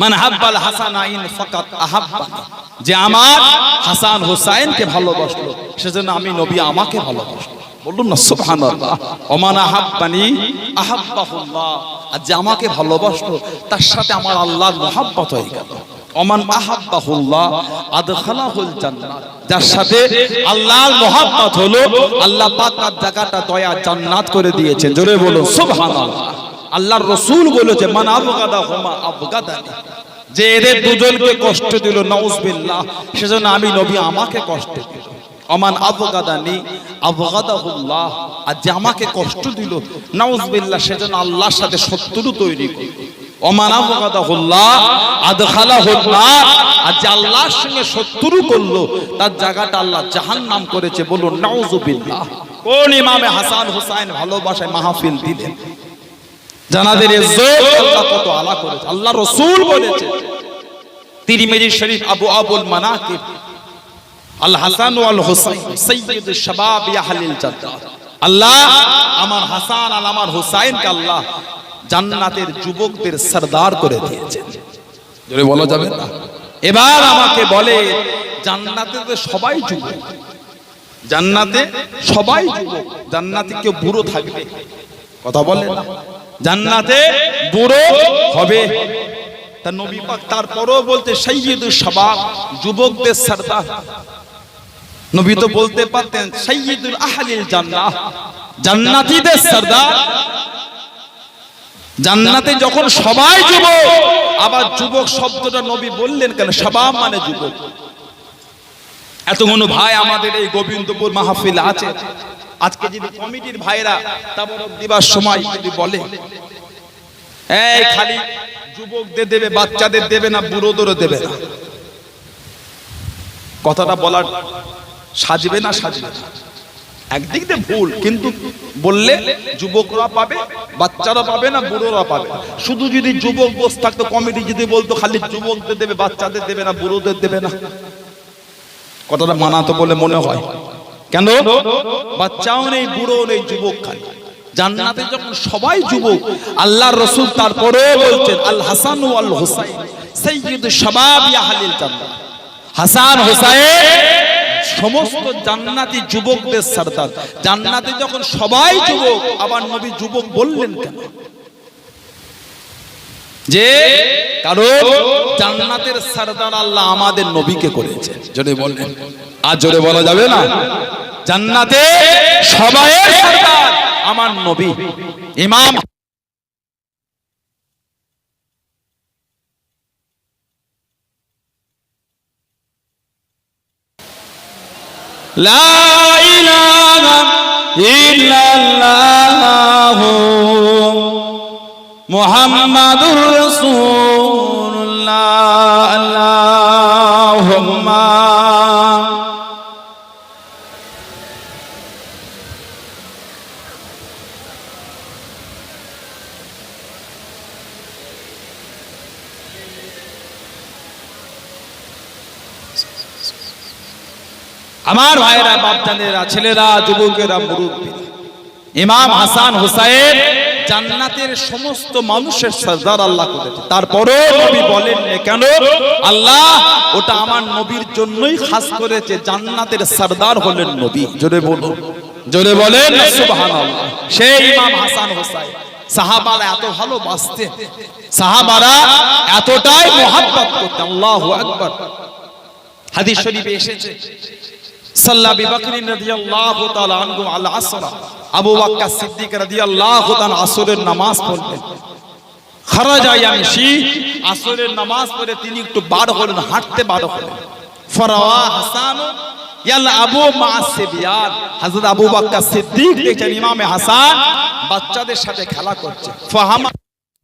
মান হাব্বাল হাসানাইন ফাকাত আহাব্বানি, যে আমার হাসান হুসাইনকে ভালোবাসলো সেজন্য আমি নবী আমাকে ভালোবাসলো। বলুন না সুবহানাল্লাহ। ওমান আহাব্বানি আহাব্বাহুল্লাহ, আর যে আমাকে ভালোবাসলো তার সাথে আমার আল্লাহর মহব্বত হয়ে গেল। ওমান আহাব্বাহুল্লাহ আদখালাহুল জান্নাত, যার সাথে আল্লাহর মহব্বত হলো আল্লাহ পাক তার জায়গাটা দয়া জান্নাত করে দিয়েছেন। জোরে বলুন সুবহানাল্লাহ। আল্লাহর রাসূল বলেছে, মান আবগাদাহুমা আবগাদানি, যে এদের দুজনকে কষ্ট দিল নাউজুবিল্লাহ সেজন্য আমি নবী আমাকে কষ্ট দিল। ওমান আবগাদানি আবগাদাহুল্লাহ, আর যে আমাকে কষ্ট দিল নাউজুবিল্লাহ সেজন্য আল্লাহর সাথে শত্রু তৈরি করল। ওমান আবগাদাহুল্লাহ আদখালাহুন নার, আর যে আল্লাহর সঙ্গে শত্রু করলো তার জায়গাটা আল্লাহ জাহান্নাম করেছে। বলুন নাউজুবিল্লাহ। কোন ইমামে হাসান হুসাইন ভালোবাসায় মাহফিল দিলেন, জানাদের ইজ্জত আল্লাহ কত আলা করেছে। আল্লাহ রাসূল বলেছে তিরমিজি শরীফ আবু আবুল মানাকিব, আল হাসান ওয়াল হুসাইন সাইয়্যিদুশ শাবাব আহলিল জান্নাত, আল্লাহ আমার হাসান আর আমার হুসাইনকে আল্লাহ জান্নাতের যুবকদের সরদার করে দিয়েছেন।
জোরে বলা যাবে না?
এবার আমাকে বলে, জান্নাতে তো সবাই যুবক, জান্নাতে সবাই যুবক, জান্নাতে কেউ বুড়ো থাকবে? কথা বলেন না। জান্নাতে বুড়ো হবে, তা নবী পাক তারপরও বলতে সাইয়্যিদুশ শাবাব, যুবকদের সরদার। নবী তো বলতে পারতেন সাইয়্যিদুল আহলিল জান্নাহ, জান্নাতীদের সরদার। জান্নাতে যখন সবাই যুবক, আবার যুবক শব্দটা নবী বললেন কেন? শাবাব মানে যুবক। এতগুলো ভাই আমাদের এই গোবিন্দপুর মাহফিল আছে, আজকে যদি কমিটির ভাইরা তাবরক দিবার সময় যদি বলে এই খালি যুবকদের দেবে, বাচ্চাদের দেবে না, বুড়োদেরও দেবে না, কথাটা বলার সাজবে না? সাজবে না। একদিক দিয়ে ভুল, কিন্তু বললে যুবকরা পাবে, বাচ্চারা পাবে না, বুড়োরা পাবে। শুধু যদি যুবক বস থাকতো, কমিটি যদি বলতো খালি যুবকদের দেবে, বাচ্চাদের দেবে না, বুড়োদের দেবে না, কথাটা মানাতো বলে মনে হয়। কেন? বাচ্চাও নেই, বুড়ো নেই, যুবক খালি। জান্নাতে যখন সবাই যুবক, আল্লাহর রাসূল তারপরেও বলছেন আল হাসান ওয়াল হুসাইন সাইয়্যিদু শাবাবি আহলিল জান্নাহ। হাসান হুসাইন সমস্ত জান্নাতি যুবকদের সরদার। জান্নাতে যখন সবাই যুবক, আবার নবী যুবক বললেন কেন? যে কারণ জান্নাতের সরদার আল্লাহ আমাদের নবীকে করেছে। জোরে বললেন, আর জোরে বলা যাবে না? জান্নাতে সবাইয়ের সরদার আমার নবী। ইমাম
লা ইলাহা ইল্লাল্লাহু মুহাম্মাদুর রাসূলুল্লাহ। আল্লাহুম্মা
আমার ভাইরা, বাপজানেরা, ছেলেরা, যুবকেরা, মুরব্বী, ইমাম হাসান হুসাইন জান্নাতের সমস্ত মানুষের সরদার আল্লাহ করেছে। তারপরেও নবী বলেন কেন? আল্লাহ ওটা আমার নবীর জন্যই খাস করেছে। জান্নাতের সরদার হলেন নবী। জোরে বলুন, জোরে বলেন সুবহানাল্লাহ। সেই ইমাম হাসান হুসাইন সাহাবারা এত ভালোবাসতেন, সাহাবারা এতটাই মুহাব্বত করতেন। আল্লাহু আকবার। হাদিস শরীফে এসেছে সাল্লা আবু বকর রাদিয়াল্লাহু তাআলা আনহু আল আসর, আবু বকর সিদ্দিক রাদিয়াল্লাহু তাআলা আসরের নামাজ পড়লেন। খারাজা ইয়ামশি, আসরের নামাজ পড়ে তিনি একটু বার হলেন, হাঁটতে বার হলেন। ফারাওয়া হাসান ইয়ালআবু মা'আস সিবিয়ান, হযরত আবু বকর সিদ্দিক দেখেন ইমাম হাসান বাচ্চাদের সাথে খেলা করছে। ফাহামা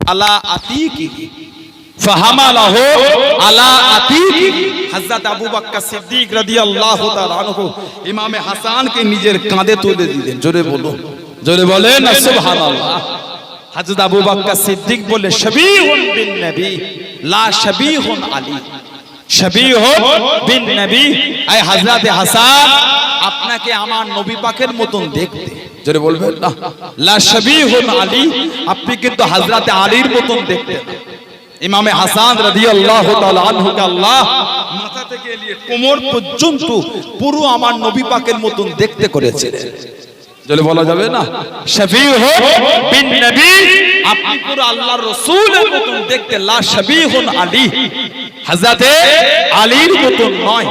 আলা আতিকি, ফাহামালাহু আলা আতিকি, হযরত আবু বকর সিদ্দিক রাদিয়াল্লাহু তাআলা আনহু ইমামে হাসানকে নিজের কাঁধে তুলে দিলেন। জোরে বলুন, জোরে বলেন সুবহানাল্লাহ। হযরত আবু বকর সিদ্দিক বলে শাবীহুন বিন নবী লা শাবীহুন আলী, শাবীহুন বিন নবী, আয় হযরত হাসান আপনাকে আমার নবী পাকের মতন দেখতে। জোরে বলবেন না, লা শাবীহুন আলী, আপনি কিন্তু হযরত আলীর মতন দেখতে। ইমামে হাসান রাদিয়াল্লাহু তাআলা আনহুকে আল্লাহ মাথা থেকে নিয়ে কোমর পর্যন্ত পুরো আমার নবী পাকের মতন দেখতে করেছিলেন। জলে বলা যাবে না, শাফিউহু বিন নবী, আপনি পুরো আল্লাহর রাসূলের মতন দেখতে। লা শাবিহুন আলী, হযরতে আলীর মতন নয়।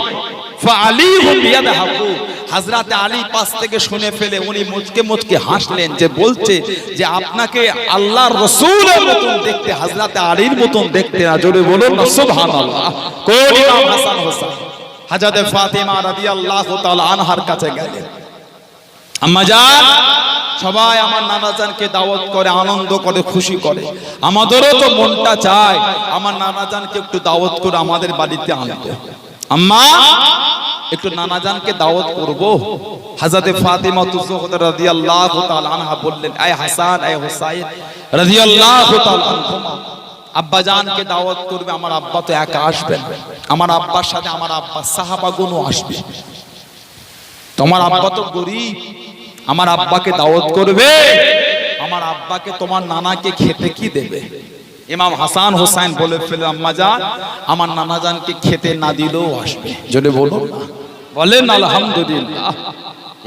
ফাআলিহু বিয়াদহাকু, হযরতে আলী পাশ থেকে শুনে ফেলে উনি মুচকে মুচকে হাসলেন, যে বলছে যে আপনাকে আল্লাহর রাসূলের মতন দেখতে, হযরতে আলীর মতন দেখতে। না জোরে বলুন না সুবহানাল্লাহ। কোন ইমাম হাসান হোসেন হযরতে ফাতিমা রাদিয়াল্লাহু তাআলা আনহার কাছে গেলেন। আম্মা জান, সবাই আমার নানাজানকে দাওয়াত করে, আনন্দ করে, খুশি করে। আমাদেরও তো মনটা চায় আমার নানাজানকে একটু দাওয়াত করে আমাদের বাড়িতে আনতে। আম্মা, একটু নানাজানকে দাওয়াত করব। হযরতে ফাতিমা তুযহরা রাদিয়াল্লাহু তাআলা আনহা বললেন, আয় হাসান, আয় হুসাইন রাদিয়াল্লাহু তাআলা আনহুমা, আব্বা জানকে দাওয়াত করবে। আমার আব্বা তো একা আসবেন, আমার আব্বার সাথে আমার আব্বা সাহাবাগণও আসবে। তোমার আব্বা তো গরীব, আমার আব্বাকে দাওয়াত করবে, আমার আব্বাকে তোমার নানাকে খেতে কি দেবে? ইমাম হাসান হোসেন বলে ফেলে, আম্মা জান, আমার নানা জানকে খেতে না দিলেও আসবে। যদি বলুন না, বলেন আলহামদুলিল্লাহ।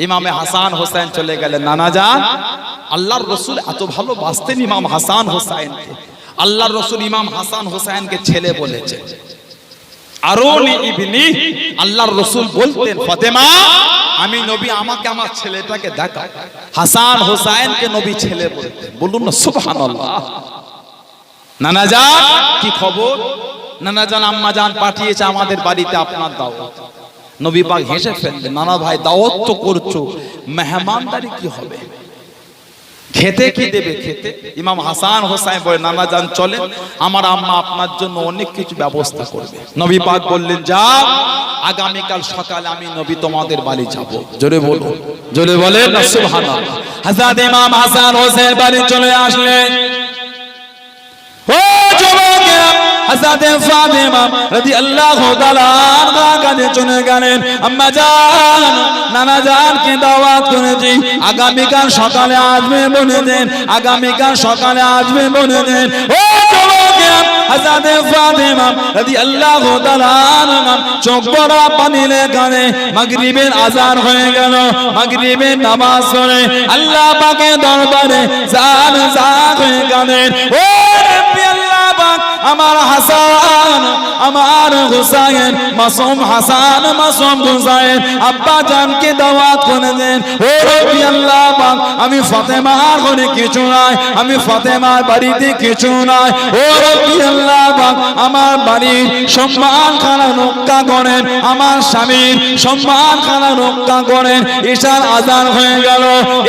ইমামে হাসান হোসেন চলে গেলেন। নানা জান, আল্লাহর রাসূল এত ভালোবাসতেন ইমাম হাসান হোসেনকে। আল্লাহর রাসূল ইমাম হাসান হোসেনকে ছেলে বলেছে। আরুনি ইবনি, আল্লাহর রাসূল বলতেন, ফাতেমা, আমি নবী, আমাকে আমার ছেলেটাকে দেখাও। হাসান হোসেনকে নবী ছেলে বলতেন। বলুন না সুবহানাল্লাহ। নানা জান, কি খবর? নানা জান, আম্মা জান পাঠিয়েছে আমাদের বাড়িতে আপনার দাওয়াত। নবী পাক হেসে ফেললেন, নানা ভাই দাওয়াত তো করছো, মেহমানদারি কি হবে? খেতে কি দেবে? খেতে ইমাম হাসান হোসাইন বলে, নানা যান চলে, আমার আম্মা আপনার জন্য অনেক কিছু ব্যবস্থা করবে। নবী পাক বললেন, যাও, আগামীকাল সকালে আমি নবী তোমাদের বাড়ি যাব। জোরে বলো, জোরে বলেন না সুবহানাল্লাহ।
হযরত ইমাম হাসান হোসেন বাড়ি চলে আসলেন। ও যুবকেরা, হযরত ফাতেমা রাদিয়াল্লাহু তাআলা আনহা কাছে চলে গেলেন। আম্মা জান, নানা জানকে দাওয়াত করেছি, আগামীকাল সকালে আসবে বলে দেন, আগামীকাল সকালে আসবে বলে দেন। ও যুবকেরা, হযরত ফাতেমা রাদিয়াল্লাহু তাআলা আনহা চোখ ভরা পানি লেখানে মাগরিবের আযান হয়ে গেল। মাগরিবের নামাজ পড়ে আল্লাহ পাকের দরবারে জান জাগ হয়ে গেলেন। ও রব্বি আল্লাহ পাক, আমার হাসান, আমার হুসাইন, মাসুম হাসান, মাসুম হুসাইন আব্বা জানকে দাওয়াত করে দেন। ও রব্বি আল্লাহ পাক, আমি ফাতেমার ঘরে কিছু নাই, আমি ফাতেমার বাড়িতে কিছু নাই। ও রব্বি আল্লাহ পাক, আমার বাড়ির সম্মান খানা রক্ষা করেন, আমার স্বামীর সম্মান খানা রক্ষা করেন। ঈশার আযান হয়ে গেল,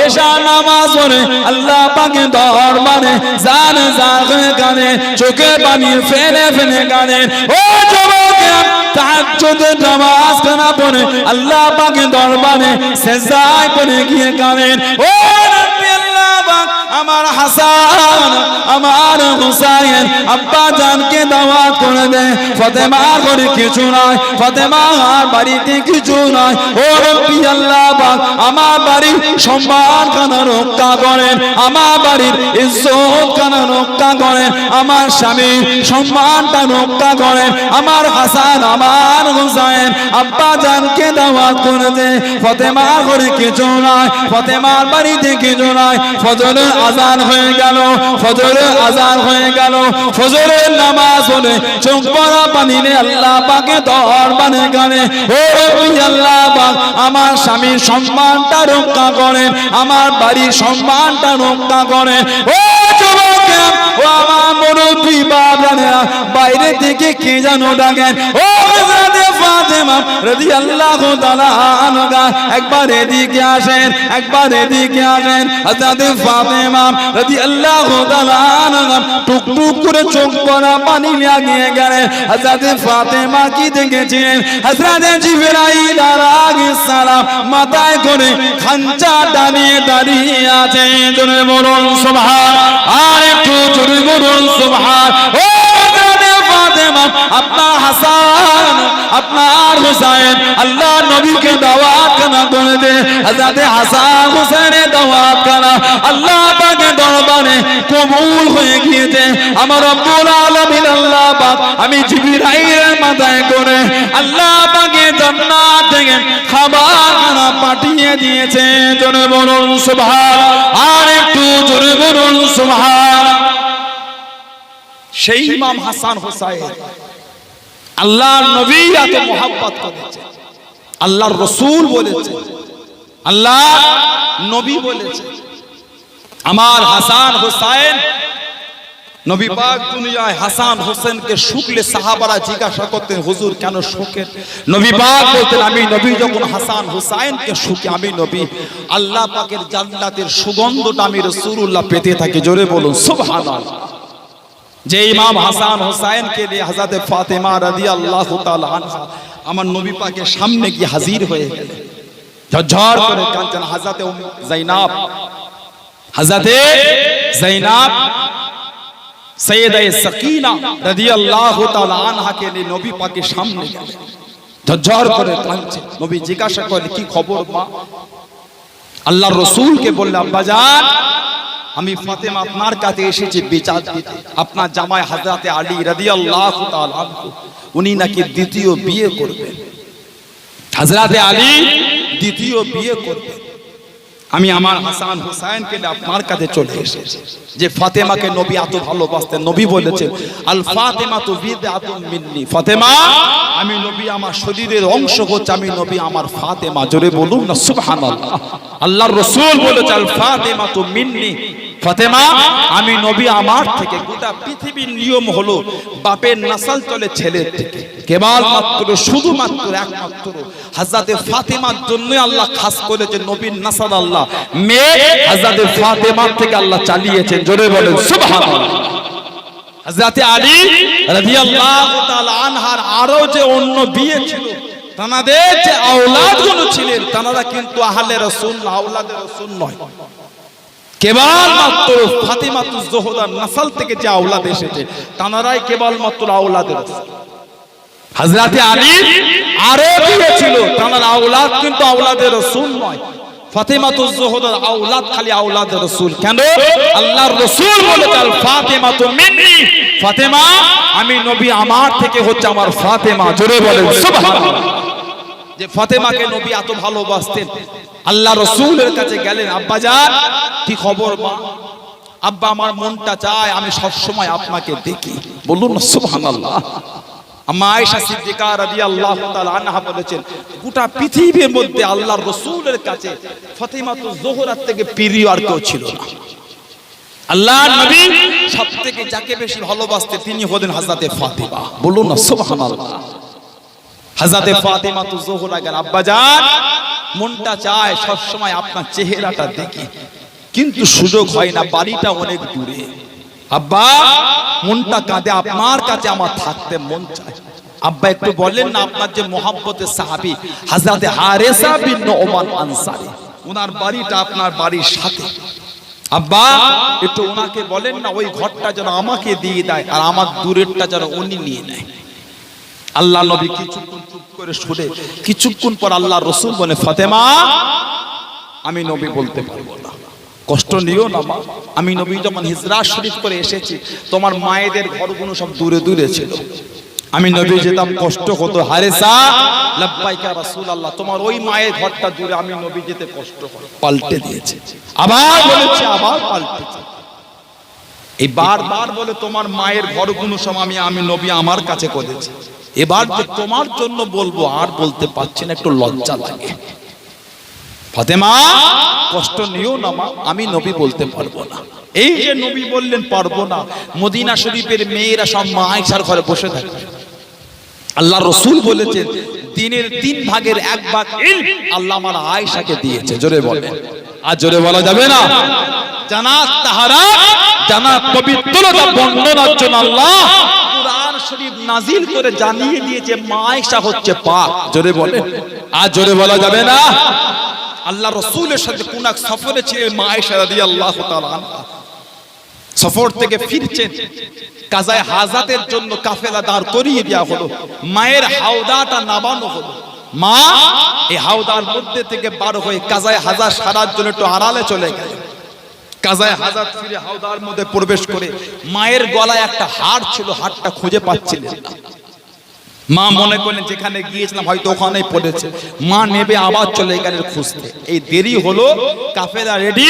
ঈশার নামাজ পড়ে আল্লাহ পাকের দরবারে জান জাগ হয়ে কাঁদেন, চোখে পানি ফেলে ফেলে কাঁদেন। ও যুবকেরা, তাহাজ্জুদের নামাজ কানা পড়ে আল্লাহ পাকের দরবারে সিজদায় পড়ে গিয়ে কাঁদেন। ও রব্বি আল্লাহ পাক, আমার হাসান, আমার হুসাইন আব্বা জানকে দাওয়াত করে দে। ফাতেমার ঘরে কিছু নাই, ফাতেমার বাড়িতে কিছু নাই। ও রব্বি আল্লাহ পাক, আমার বাড়ির সম্মান খানা রক্ষা করেন, আমার বাড়ির ইজ্জত খানা রক্ষা করেন, আমার স্বামীর সম্মানটা রক্ষা করেন। আমার হাসান, আমার হুসাইন আব্বা জানকে দাওয়াত করে দে। ফাতেমার ঘরে কিছু নাই, ফাতেমার বাড়িতে কিছু নাই। ফজরের আযান হয়ে গেল, ফজরের আযান হয়ে গেল, ফজরের নামাজ পড়ে চোখ ভরা পানি নিয়ে আল্লাহ পাকে দরবারে গানে। ও রব্বি আল্লাহ পাক, আমার স্বামীর সম্মানটা রক্ষা করেন, আমার বাড়ির সম্মানটা রক্ষা করেন। ও যুবকেরা, ও আমার মুরব্বি বাবারা, বাইরে থেকে কে যেন ডাকেন। ও হযরত ফাতেমা রাদিয়াল্লাহু তাআলা আনহা, একবার এদিকে আসেন, একবার এদিকে আসেন। হযরত ফাতেমা রাদিয়াল্লাহু তাআলা আনহা টুক টুক করে চোখ ভরা পানি লাগিয়ে গেলেন। হযরত ফাতেমা কি দেখেছিলেন? হযরত জিবরাইল আলাইহিস সালাম মাথায় করে খাঞ্চা টানিয়ে দাঁড়িয়ে আছে। জোরে বলুন সুবহান, আর একটু জোরে বলুন সুবহান। ও হযরত ফাতেমা, আপনার হাসান, আপনার হুসাইন আল্লাহ নবীকে দাওয়াত কানা করে দে। হযরত হাসান হুসাইনের দাওয়াত কানা আল্লাহ পাকের দরবারে কবুল হয়ে গিয়েছে। আমার রব্বুল আলামিন আল্লাহ পাক, আমি জিবরাইলের মাথায় করে আল্লাহ পাকের জান্নাত থেকে খাবার খানা পাঠিয়ে দিয়েছে। জোরে বলুন সুবহান, আর একটু জোরে বলুন সুবহান।
সেই ইমাম হাসান হোসাইন আল্লাহর নবী এত মোহাব্বত করেছে, আল্লাহর রাসূল বলেছে, আল্লাহ নবী বলেছে, আমার হাসান হোসাইন। নবী পাক দুনিয়ায় হাসান হোসেনকে শুকলে সাহাবারা জিজ্ঞাসা করতেন, হুজুর কেন শোকেন? নবী পাক বলতেন, আমি নবী যখন হাসান হোসাইনকে শুকি, আমি নবী আল্লাহ পাকের জান্নাতের সুগন্ধটা আমি রাসূলুল্লাহ পেতে থাকি। জোরে বলুন সুবহানাল্লাহ। যে ইমাম হাসান হোসাইনকে নিয়ে হযরত ফাতেমা রাদিয়াল্লাহু তাআলা আনহা আমার নবী পাকের সামনে গিয়ে হাজির হয়ে গেলেন, ঝরঝর করে কাঁদছেন। হযরত যায়েনাব, হযরত যায়েনাব সৈয়দা সাকিনা রাদিয়াল্লাহু তাআলা আনহাকে নিয়ে নবী পাকের সামনে গেলেন, ঝরঝর করে কাঁদছেন। নবী জিজ্ঞাসা করলেন, কি খবর মা? আল্লাহর রাসূলকে বললেন, আব্বা জান, আমি ফাতেমা আপনার কাছে এসেছি বিচার দিতে। আপনার জামাই হযরত আলী রাদিয়াল্লাহু তাআলা আনহু, উনি নাকি দ্বিতীয় বিয়ে করবেন। হযরত আলী দ্বিতীয় বিয়ে করবেন। আমি আমার হাসান হুসাইনকে আপনার কাছে চলে এসেছি। যে ফাতেমাকে নবী এত ভালোবাসতেন, নবী বলেছেন, আল ফাতেমাতু বিদআতুম মিন্নি, ফাতেমা আমি নবী, আমার শরীরের অংশ হচ্ছে, আমি নবী আমার ফাতেমা। জোরে বলুন না সুবহানাল্লাহ। আল্লাহর রাসূল বলেছেন, আল ফাতেমাতু মিন্নি, ফাতেমা আমি নবী আমার থেকে। গোটা পৃথিবীর নিয়ম হলো বাপের নাসাল চলে ছেলের থেকে, কেবলমাত্র শুধুমাত্র একমাত্র হযরতে ফাতেমার জন্য আল্লাহ খাস করেছে নবীর নাসাল আল্লাহ মেয়ে হযরতে ফাতেমার থেকে আল্লাহ চালিয়েছেন। জোরে বলেন সুবহানাল্লাহ। হযরতে আলী রাদিয়াল্লাহু তাআলা আনহার আরো যে অন্য বিয়ে ছিল, তানাদের যে আওলাদগুলো ছিলেন তানারা কিন্তু আহলে রাসূল না, আওলাদে রাসূল নয়। কেবলমাত্র ফাতিমাতুজ জোহরার নাসাল থেকে যে আওলাদ এসেছে তানারাই কেবলমাত্র আওলাদে রাসূল। হযরতে আলী আরো বিয়ে ছিল, তানার আওলাদ কিন্তু আওলাদে রাসূল নয়। ফাতিমাতুজ জোহরার আওলাদ খালি আওলাদে রাসূল। কেন? আল্লাহর রাসূল বলেছেন ফাতিমাতু মিন্নি, ফাতেমা আমি নবী আমার থেকে হচ্ছে আমার ফাতেমা। জোরে বলেন সুবহানাল্লাহ। যে ফাতেমাকে নবী এত ভালোবাসতেন, আল্লাহ রাসূলের কাছে গেলেন, আব্বা জান কি খবর মা? আব্বা আমার মনটা চায় আমি সব সময় আপনাকে দেখি। বলুন না সুবহানাল্লাহ। আম্মা আয়েশা সিদ্দিকা রাদিয়াল্লাহু তাআলা আনহা বলেছেন গোটা পৃথিবীর মধ্যে আল্লাহর রাসূলের কাছে ফাতিমাতুজ জোহরার থেকে প্রিয় আর কেউ ছিল না। আল্লাহর নবী সবথেকে যাকে বেশি ভালোবাসতেন তিনি হলেন হযরতে ফাতিমা। বলুন না সুবহানাল্লাহ। হযরতে ফাতিমাতুজ জোহরা গেল, আব্বা জান মনটা চায় সব সময় আপনার চেহারাটা দেখি, কিন্তু সুযোগ হয় না, বাড়িটা অনেক দূরে। আব্বা মনটা কাঁদে, আপনার কাছে আমার থাকতে মন চায়। আব্বা একটু বলেন না আপনার যে মুহাব্বতের সাহাবী হযরতে হারেসা বিন নোমান আনসারী, ওনার বাড়িটা আপনার বাড়ির সাথে। আব্বা একটু ওনাকে বলেন না ওই ঘরটা যেন আমাকে দিয়ে দেয় আর আমার দূরেরটা যেন উনি নিয়ে নেয়। আল্লাহ নবী কিছুক্ষণ চুপ করে শুনে, কিছুক্ষণ পর আল্লাহ রাসূল বলে ফাতেমা আমি নবী বলতে পারবো না, কষ্ট নিও না মা। আমি নবী যখন হিজরা শরীফ করে এসেছি তোমার মায়েদের ঘরগুলো সব দূরে দূরে ছিল, আমি নবী যেতাম কষ্ট হতো। হারেসা লাব্বাইকা রাসূলুল্লাহ, তোমার ওই মায়ের ঘরটা দূরে, আমি নবী যেতে কষ্ট হয়। পাল্টে দিয়েছে, আবার বলেছে, আবার পাল্টেছে। এই বারবার বলে তোমার মায়ের ঘরগুলো সব আমি নবী আমার কাছে করেছি। এবার যে তোমার জন্য বলবো আর বলতে পারছি না, একটু লজ্জা লাগে। ফাতেমা কষ্ট নিও না মা, আমি নবী বলতে পারবো না। এই যে নবী বললেন পারবো না, মদিনা শরীফের মেয়েরা সব মা আয়েশার ঘরে বসে থাকে। আল্লাহ রাসূল বলেছেন দিনের 3 ভাগের 1 ভাগ ইলম আল্লাহ আমার আয়েশাকে দিয়েছে। জোরে বলেন, আর জোরে বলা যাবে না। জানাত তাহারা জানাত পবিত্রতা বর্ণনার জন্য আল্লাহ কুরআন শরীফ নাজিল করে জানিয়ে দিয়েছে মা আয়েশা হচ্ছে পাক। জোরে বলেন, আর জোরে বলা যাবে না। আল্লাহ রাসূলের সাথে কোন এক সফরে ছিলেন মা আয়েশা রাদিয়াল্লাহু তাআলা আনহা। সফর থেকে ফিরছেন, কাজায়ে হাজাতের জন্য কাফেলা দাঁড় করিয়ে দেওয়া হলো, মায়ের হাওদাটা নামানো হলো। মা এই হাওদার মধ্যে থেকে বার হয়ে কাজায়ে হাজাত সারার জন্য একটু আড়ালে চলে গেলেন। কাজায়ে হাজাত ফিরে হাওদার মধ্যে প্রবেশ করে মায়ের গলায় একটা হাড় ছিল, হাড়টা খুঁজে পাচ্ছিলেন না। মা মনে করলেন যেখানে গিয়েছিলাম হয়তো ওখানেই পড়েছে। মা নেবে আবার চলে গেলেন খুঁজতে। এই দেরি হলো, কাফেলা রেডি,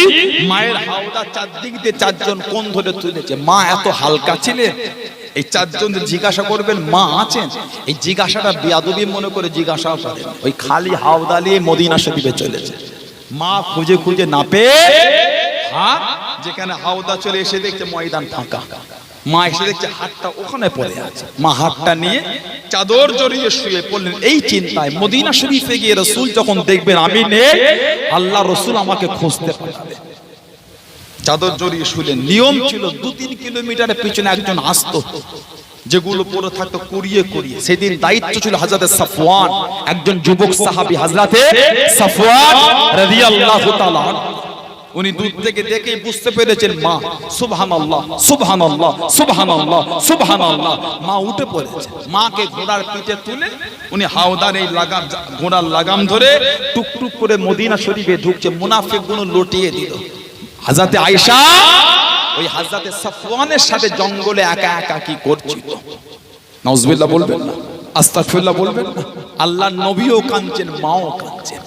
মায়ের হাওদা চারদিক দিয়ে 4 জন কোণ ধরে তুলেছে। মা এত হালকা ছিলেন, এই 4 জন জিজ্ঞাসা করবেন মা আছেন, এই জিজ্ঞাসাটা বেয়াদবি মনে করে জিজ্ঞাসা করেন। ওই খালি হাওদা নিয়ে মদিনা শরীফে চলেছে। মা খুঁজে খুঁজে না পেয়ে যেখানে হাওদা চলে এসে দেখছে ময়দান ফাঁকা। মা এসে দেখছে হাতটা ওখানে পড়ে আছে। মা হাতটা নিয়ে চাদর জড়িয়ে শুয়ে পড়লেন। এই চিন্তায় মদিনা শরীফে গিয়ে রাসূল যখন দেখবেন আমি নেই, আল্লাহ রাসূল আমাকে খুঁজতে পাঠাবে। চাদর জড়িয়ে শুলেন। নিয়ম ছিল 2-3 কিলোমিটারের পিছনে একজন আসতো, যেগুলো পড়ে থাকতো কুড়িয়ে কুড়িয়ে। সেদিন দায়িত্ব ছিল হযরতে সাফওয়ান, একজন যুবক সাহাবী হযরতে সাফওয়ান রাদিয়াল্লাহু তাআলা। উনি দূর থেকে দেখেই বুঝতে পেরেছেন মা। সুবহানাল্লাহ সুবহানাল্লাহ সুবহানাল্লাহ সুবহানাল্লাহ। মা উঠে পড়েছে। মাকে ঘোড়ার পিঠে তুলে উনি হাওদার এই লাগাম, ঘোড়ার লাগাম ধরে টুকটুক করে মদিনা শরীফে ঢুকছে। মুনাফিকগুলো লটিয়ে দিল। হযরতে আয়েশা ওই হযরতে সাফওয়ানের সাথে জঙ্গলে একা একা কি করছিল? নাউজুবিল্লাহ বলবেন না, আস্তাগফিরুল্লাহ বলবেন না। আল্লাহর নবীও কাঁদছেন, মাও কাঁদছেন।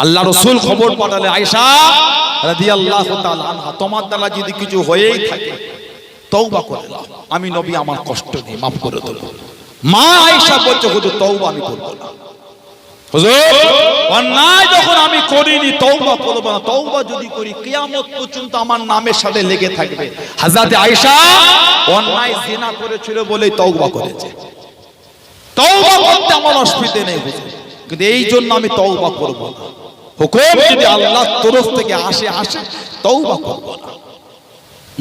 আল্লাহ রাসূল খবর পাঠালে আয়েশা রাদিয়াল্লাহু তাআলা আনহা, তোমার দ্বারা যদি কিছু হয়েই থাকে তওবা করে নাও, আমি নবী আমার কষ্ট নিয়ে মাফ করে দেব। মা আয়েশা বলছে হুজুর তওবা আমি করব না। হুজুর অন্যায় যখন আমি করিনি তওবা করব না, তওবা যদি করি কিয়ামত পর্যন্ত আমার নামের সাথে লেগে থাকবে। হযরত আয়েশা অন্যায় জিনা করেছিল বলেই তওবা করেছে। তওবা করতে আমার অসুবিধা নেই হুজুর, কিন্তু এই জন্য আমি তওবা করব না। হুকুম যদি আল্লাহর তরফ থেকে আসে তওবা করব না।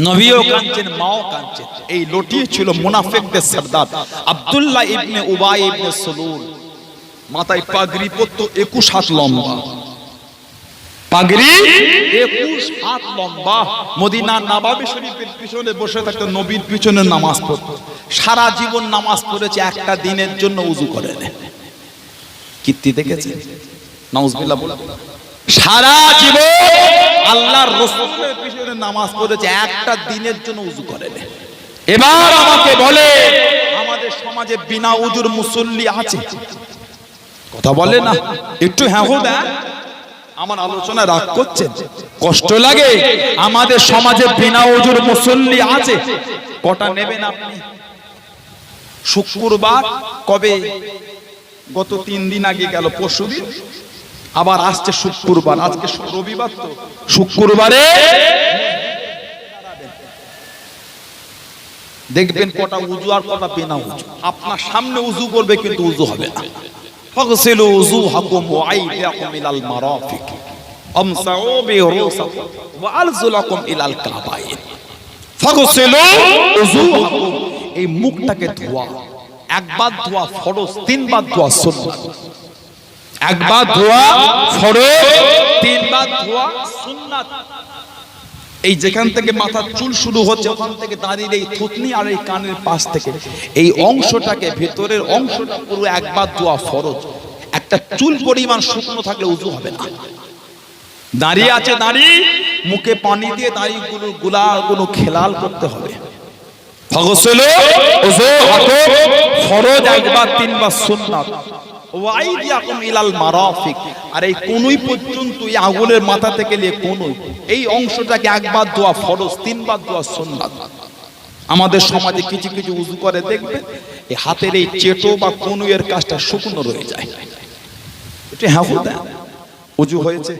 নবীও কাঁদছেন, মাও কাঁদছেন। এই লটিয়ে ছিল মুনাফিকদের সরদার আব্দুল্লাহ ইবনে উবাই ইবনে সুলুল। মাথায় পাগড়ি পরতো 21 হাত লম্বা, পাগড়ি 21 হাত লম্বা। মদিনার নববী শরীফের পিছনে বসে থাকতো, নবীর পিছনে নামাজ পড়তো। সারা জীবন নামাজ পড়েছে, একটা দিনের জন্য ওযু করে না। কীর্তি দেখেছেন? নাউজুবিল্লাহ বলে সারা জীবন আল্লাহর রাসূলের পিছনে নামাজ পড়েছে, একটা দিনের জন্য ওযু করে না। এবার আমাকে বলে আমাদের সমাজে বিনা ওযুর মুসল্লি আছে? কথা বলে না, একটু হ্যাঁ হো দেন। আমার আলোচনা রাগ করছেন, কষ্ট লাগে? আমাদের সমাজে বিনা ওযুর মুসল্লি আছে। কটা নেবেন আপনি? শুক্রবার কবে? গত 3 দিন আগে গেল, পরশুদিন আবার আসছে শুক্রবার, আজকে রবিবার, তো শুক্রবারে দেখবেন কটা উযু আর কটা বিনা উযু। আপনার সামনে উযু করবে কিন্তু উযু হবে না। ফাগসিলু উযুহাকুম ওয়া আইদিয়াকুম ইলাল মারাফিক আমসাউ বিরুসাকুম ওয়া আরজুলাকুম ইলাল কাবাইন। ফাগসিলু উযুহাকুম, এই মুখটাকে ধোয়া। একবার ধোয়া ফরজ, 3 বার ধোয়া সুন্নাত। একবার ধোয়া ফরজ, 3 বার ধোয়া সুন্নাত। এই যেখান থেকে মাথার চুল শুরু হচ্ছে ওখান থেকে দাঁড়িয়ে এই থুতনি আর এই কানের পাশ থেকে এই অংশটাকে, ভেতরের অংশটা পুরো একবার ধোয়া ফরজ। একটা চুল পরিমাণ শুকনো থাকলে উযু হবে না। দাঁড়িয়ে আছে, দাঁড়িয়ে মুখে পানি দিয়ে দাঁড়িগুলো গুলাগুলো খেলাল করতে হবে। ফাগসিলু উযুহাকুম ফরজ একবার, 3 বার সুন্নাত। ওয়া আইদিয়াকুম ইলাল মারাফিক, আর এই কোনুই পর্যন্ত, এই আঙুলের মাথা থেকে নিয়ে কোনুই, এই অংশটাকে একবার ধোয়া ফরজ, 3 বার ধোয়া সুন্নাত। আমাদের সমাজে কিছু কিছু উযু করে দেখবেন এই হাতের এই চেটো বা কোনুয়ের কাজটা শুকনো রয়ে যায়। এটা হ্যাঁ হতে উযু হয়েছে,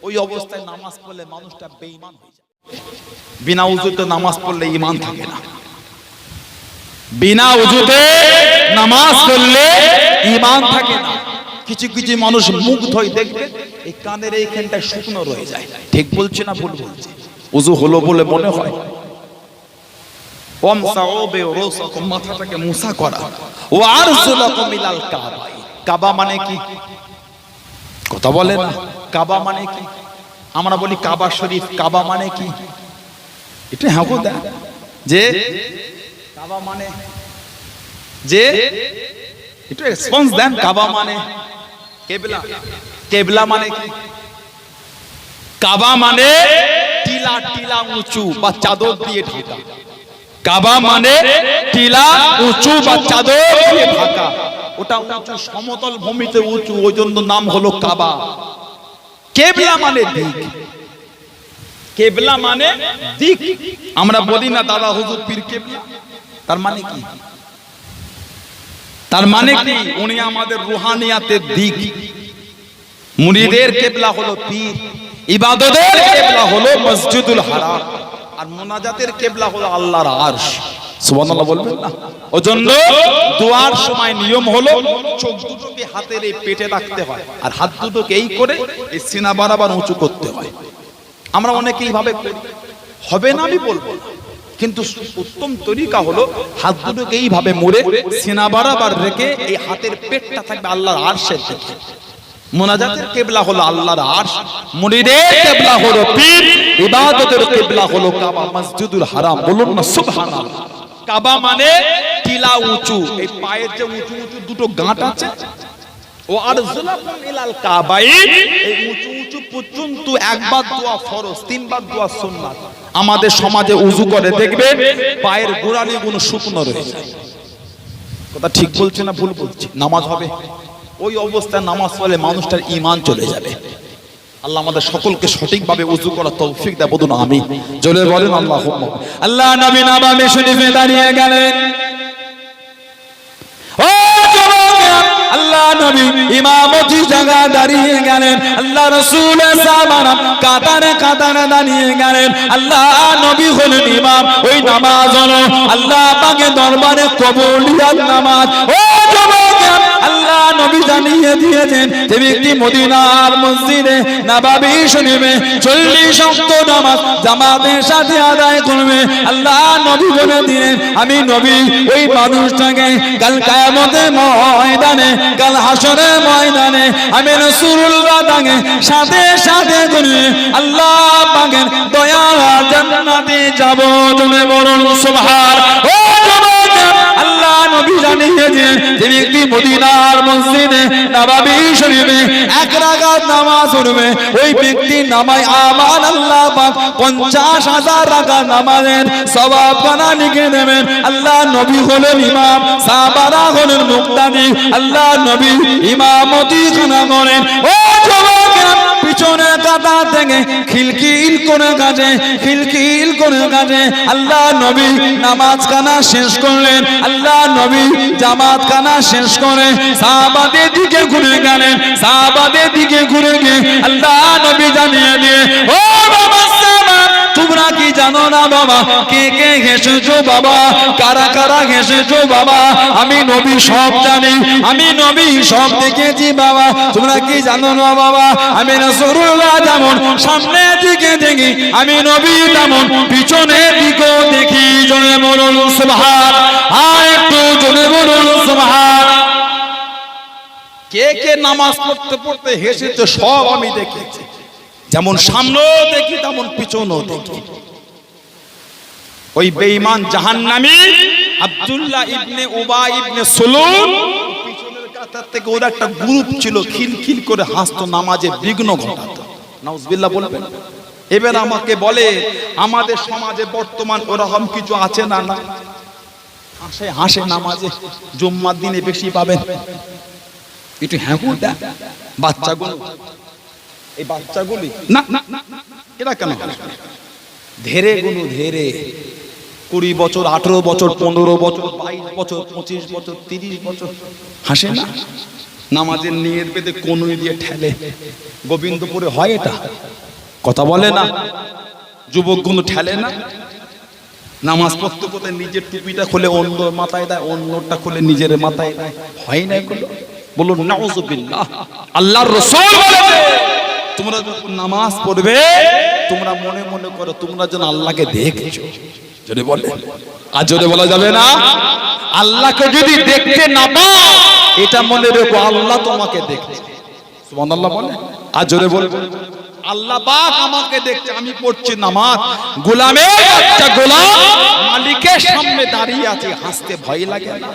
ওই অবস্থায় নামাজ পড়লে মানুষটা বেঈমান হয়ে যায়। বিনা উযুতে নামাজ পড়লে ঈমান থাকে না। বিনা উযুতে নামাজ পড়লে ঈমান থাকে না। কিছু কিছু মানুষ মুখ ধোয় দেখবে এই কানের এইখানটা শুকনো রয়ে যায়। ঠিক বলছি না ভুল বলছি? উযু হলো বলে মনে হয়। ওয়ামসাউ বিরুসাকুম, মাথাটাকে মুসা করা। ওয়া আরজুলাকুম ইলাল কাবাইন, কাবা মানে কি? কথা বলে না, কাবা মানে কি? আমরা বলি কাবা শরীফ, কাবা মানে কি? এটা হ্যাঁ দেন যে কাবা মানে, যে একটু রেসপন্স দেন। কাবা মানে কিবলা, কিবলা মানে কি? কাবা মানে টিলা, টিলা উঁচু বা চাদর দিয়ে ঢাকা। কাবা মানে টিলা উঁচু বা চাদর দিয়ে ঢাকা। ওটা উঁচু, সমতল ভূমিতে উঁচু, ওই জন্য নাম হলো কাবা। কিবলা মানে দিক, কিবলা মানে দিক। আমরা বলি না দাদা হুজুর পীর কিবলা, তার মানে কি? তার মানে কি? উনি আমাদের রুহানিয়াতের দিক। মুরিদের কিবলা হলো পীর, ইবাদতের কিবলা হলো মসজিদুল হারাম, আর মুনাজাতের কিবলা হলো আল্লাহর আরশ। সুবহানাল্লাহ বলবেন না? ওজন্য দোয়ার সময় নিয়ম হলো চোখ দুটোকে হাতের এই পেটে রাখতে হয়, আর হাত দুটোকে এই করে এই সিনা বরাবর উঁচু করতে হয়। আমরা অনেকে এইভাবে করি, হবে না আমি বলবো না, কিন্তু উত্তম তরিকা হলো হাত দুটোকে এইভাবে মুড়ে সিনা বরাবর রেখে এই হাতের পেটটা থাকবে আল্লাহর আরশের দিকে। মুনাজাতের কিবলা হলো আল্লাহর আরশ, মুরিদের কিবলা হলো পীর, ইবাদতের কিবলা হলো কাবা, মসজিদুল হারাম। বলুন না সুবহানাল্লাহ। কাবা মানে টিলা উঁচু, এই পায়ের যে উঁচু উঁচু দুটো গাঁট আছে, ও আরজুলাকুম ইলাল কাবাইন, এই উঁচু উঁচু পর্যন্ত একবার দোয়া ফরজ, 3 বার দোয়া সুন্নাত। আমাদের সমাজে উযু করে দেখবে পায়ের গোড়ালিগুলো শুকনো রয়ে যায়। কথা ঠিক বলছি না ভুল বলছি? নামাজ হবে, ওই অবস্থায় নামাজ পড়লে মানুষটার ঈমান চলে যাবে। আল্লাহ আমাদের সকলকে সঠিকভাবে উযু করার তৌফিক দেয়। বলুন আমিন। জোরে বলেন আল্লাহুম্মা।
আল্লাহ নবী নববী শরীফে দাঁড়িয়ে গেলেন। ও যুবকেরা, আল্লাহ নবী ইমামতি জায়গা দাঁড়িয়ে গেলেন, আল্লাহ রাসূল সাহাবারা কাতারে কাতারে দাঁড়িয়ে গেলেন। আল্লাহ নবী হলেন ইমাম, ওই নামাজ হলো আল্লাহ পাকের দরবারে কবুলিয়াত নামাজ। ও যুবকেরা, আল্লাহ নবী জানিয়ে দিয়েছেন যে ব্যক্তি মদিনার মসজিদে নববী শরীফে 40 ওয়াক্ত নামাজ জামাতের সাথে আদায় করবে, আল্লাহ নবী বলে দিলেন আমি নবী ওই মানুষটাকে কাল কিয়ামতের ময়দানে, কাল হাসরের ময়দানে আমি রাসূলুল্লাহ তাকে সাথে সাথে করে আল্লাহ পাকের দয়ার জান্নাতে যাব। তুমি বলুন সুবহান। ও যুবকেরা, আল্লাহ নবী জানিয়েছেন যে ব্যক্তি মদিনার মসজিদে নববী শরীফে 1 রাকাত নামাজ পড়বে, ওই ব্যক্তির নামায় আমাল আল্লাহ পাক 50,000 রাকাত নামাজের সওয়াব খানা লিখে দেবেন। আল্লাহ নবী হলেন ইমাম, সাহাবারা হলেন মুক্তাদি, আল্লাহ নবী ইমামতি খানা করেন। ও যুবকেরা, পিছনে কাতার থেকে খিলখিল করে কাজে, খিলখিল করে কাজে আল্লাহ নবী নামাজ খানা শেষ করলেন। আল্লাহ নবী জামাত খানা শেষ করে সাহাবাদের দিকে ঘুরে গেলেন। সাহাবাদের দিকে ঘুরে গিয়ে আল্লাহ নবী জানিয়ে দিয়ে, ও বাবা সাহাবা, তোমরা কি জানো না বাবা, কে কে হেসেছো বাবা, কারা কারা হেসেছো বাবা, আমি নবী সব জানি, আমি নবী সব দেখেছি বাবা। তোমরা কি জানো না বাবা, আমি রাসূলুল্লাহ যেমন সামনের দিকে দেখি, আমি নবী তেমন পিছনের দিকেও দেখি। জোরে বলুন সুবহান। আর একটু জোরে বলুন সুবহান।
কে কে নামাজ পড়তে পড়তে হেসেছে সব আমি দেখেছি, যেমন সামনেও দেখি তেমন পিছনেও দেখি। ওই বেঈমান জাহান্নামী আব্দুল্লাহ ইবনে উবাই ইবনে সুলুল, পিছনের কাতার থেকে ওর একটা গ্রুপ ছিল, খিলখিল করে হাসতো, নামাজে বিঘ্ন ঘটাতো। নাউজুবিল্লাহ বলবেন। এবার আমাকে বলে আমাদের সমাজে বর্তমান ওরকম কিছু আছে না? না, হাসে হাসে নামাজে, জুম্মার দিনে বেশি পাবেন। একটু হ্যাঁ বাচ্চাগুলো, এই বাচ্চাগুলি না এরা কেন ধেরে গুলো ধেরে 20 বছর, 18 বছর, 15 বছর, 22 বছর, 25 বছর, 30 বছর হাসে না, নামাজের নিয়ত বেঁধে কনুই দিয়ে ঠেলে। গোবিন্দপুরে হয় এটা, কথা বলে না, যুবকগুলো ঠেলে না, নামাজ পড়তে পড়তে নিজের টুপিটা খুলে অন্য মাথায় দেয়, অন্যটা খুলে নিজের মাথায় দেয়, হয় না এগুলো? বলুন নাউজুবিল্লাহ। আল্লাহর রাসূল বলেছে তোমরা যখন নামাজ পড়বে তোমরা মনে মনে করো তোমরা যেন আল্লাহকে দেখছো। যদি বলে, আর যদি বলা যাবে না, আল্লাহকে যদি দেখতে না পাও এটা মনে রেখো আল্লাহ তোমাকে দেখছে। সুবহানাল্লাহ বলে। আর জোরে বলবে, আল্লাহ পাক আমাকে দেখছে, আমি পড়ছি নামাজ, গোলামের বাচ্চা গোলাম মালিকের সামনে দাঁড়িয়ে আছে, হাসতে ভয় লাগে না,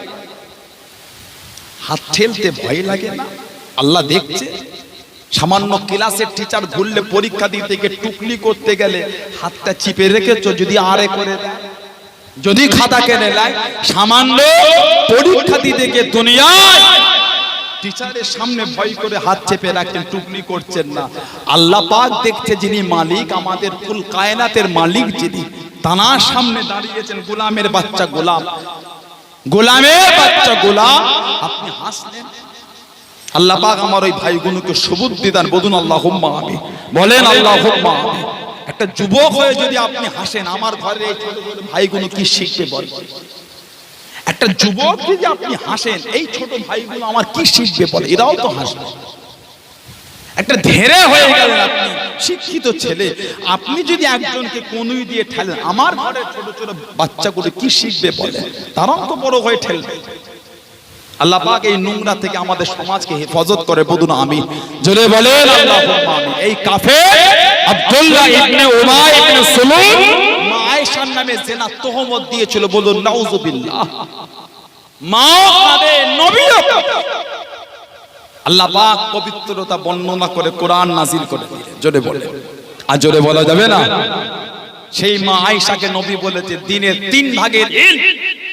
হাত ঠেলতে ভয় লাগে না, আল্লাহ দেখছে। সামান্য ক্লাসের টিচার ঘুরলে পরীক্ষা দিতে গিয়ে টুকলি করতে গেলে হাতটা চিপে রেখেছো, যদি আরে করে দেয়, যদি খাতা কেনে নেয়, সামান্য পরীক্ষা দিতে গিয়ে দুনিয়ায় টিচারের সামনে ভয় করে হাত চেপে রাখছেন, টুকলি করছেন না। আল্লাহ পাক দেখছে, যিনি মালিক, আমাদের কুল কায়নাতের মালিক যিনি, তানার সামনে দাঁড়িয়েছেন গোলামের বাচ্চা গোলাম, গোলামের বাচ্চা গোলাম, আপনি হাসলেন। আল্লাহ পাক আমার ওই ভাইগুলোকে সুবুদ্ধি দান, বলুন আল্লাহুম্মা আমিন, বলেন আল্লাহুম্মা আমিন। একটা যুবক হয়ে যদি আপনি হাসেন, আমার ঘরে এই ছোট ছোট ভাইগুলো কি শিখবে বল? একটা যুবক যদি আপনি হাসেন, এই ছোট ভাইগুলো আমার কি শিখবে বলে? এরাও তো হাসবে। একটা ধেরে হয়ে গেলেন আপনি, শিক্ষিত ছেলে, আপনি যদি একজনকে কনুই দিয়ে ঠেলেন, আমার ঘরে ছোট ছোট বাচ্চাগুলো কি শিখবে বলে? তারাও তো বড় হয়ে ঠেলবে। আল্লাহ পাক এই নোংরা থেকে আমাদের সমাজকে হেফাজত করে, বলুন আমিন, জোরে বলেন আল্লাহুম্মা আমিন। এই কাফের আব্দুল্লাহ ইবনে উবাই ইবনে সুলুল মা আয়েশার নামে জিনা তহমত দিয়েছিল, বলুন নাউজুবিল্লাহ। মা কাঁদে, নবীও কাঁদে। আল্লাহ পাক পবিত্রতা বর্ণনা করে কোরআন নাজিল করে দিলেন, জোরে বলেন, আর জোরে বলা যাবে না। সেই মা আয়েশাকে নবী বলেছে দিনের 3 ভাগের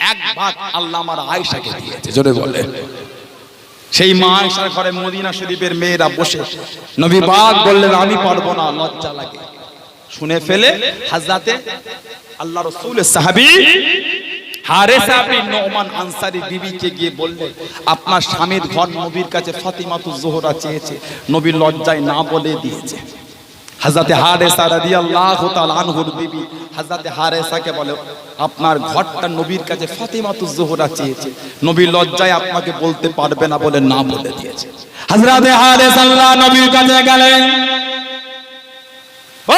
1 ভাগ আল্লাহ আমার আয়েশাকে দিয়েছে, জোরে বলে। সেই মা আয়েশার ঘরে মদিনা শরীফের মেয়েরা বসে, নবী পাক বললেন আমি পারবো না, লজ্জা লাগে। শুনে ফেলে হযরতে আল্লাহ রাসূলের সাহাবী হারেসা বিন নোমান আনসারী বিবিকে গিয়ে বললেন, আপনার স্বামীর ঘর নবীর কাছে ফাতিমাতুজ জোহরা চেয়েছে, নবী লজ্জায় না বলে দিয়েছে। হযরতে হারেসা রাদিয়াল্লাহু তাআলা আনহুর বিবি হযরতে হারেসাকে বলে, আপনার ঘরটা নবীর কাছে ফাতিমাতুজ জোহরা চেয়েছে, নবী লজ্জায় আপনাকে বলতে পারবে না বলে না বলে দিয়েছে।
হযরতে হারেসা আল্লাহ নবীর কাছে গেলেন,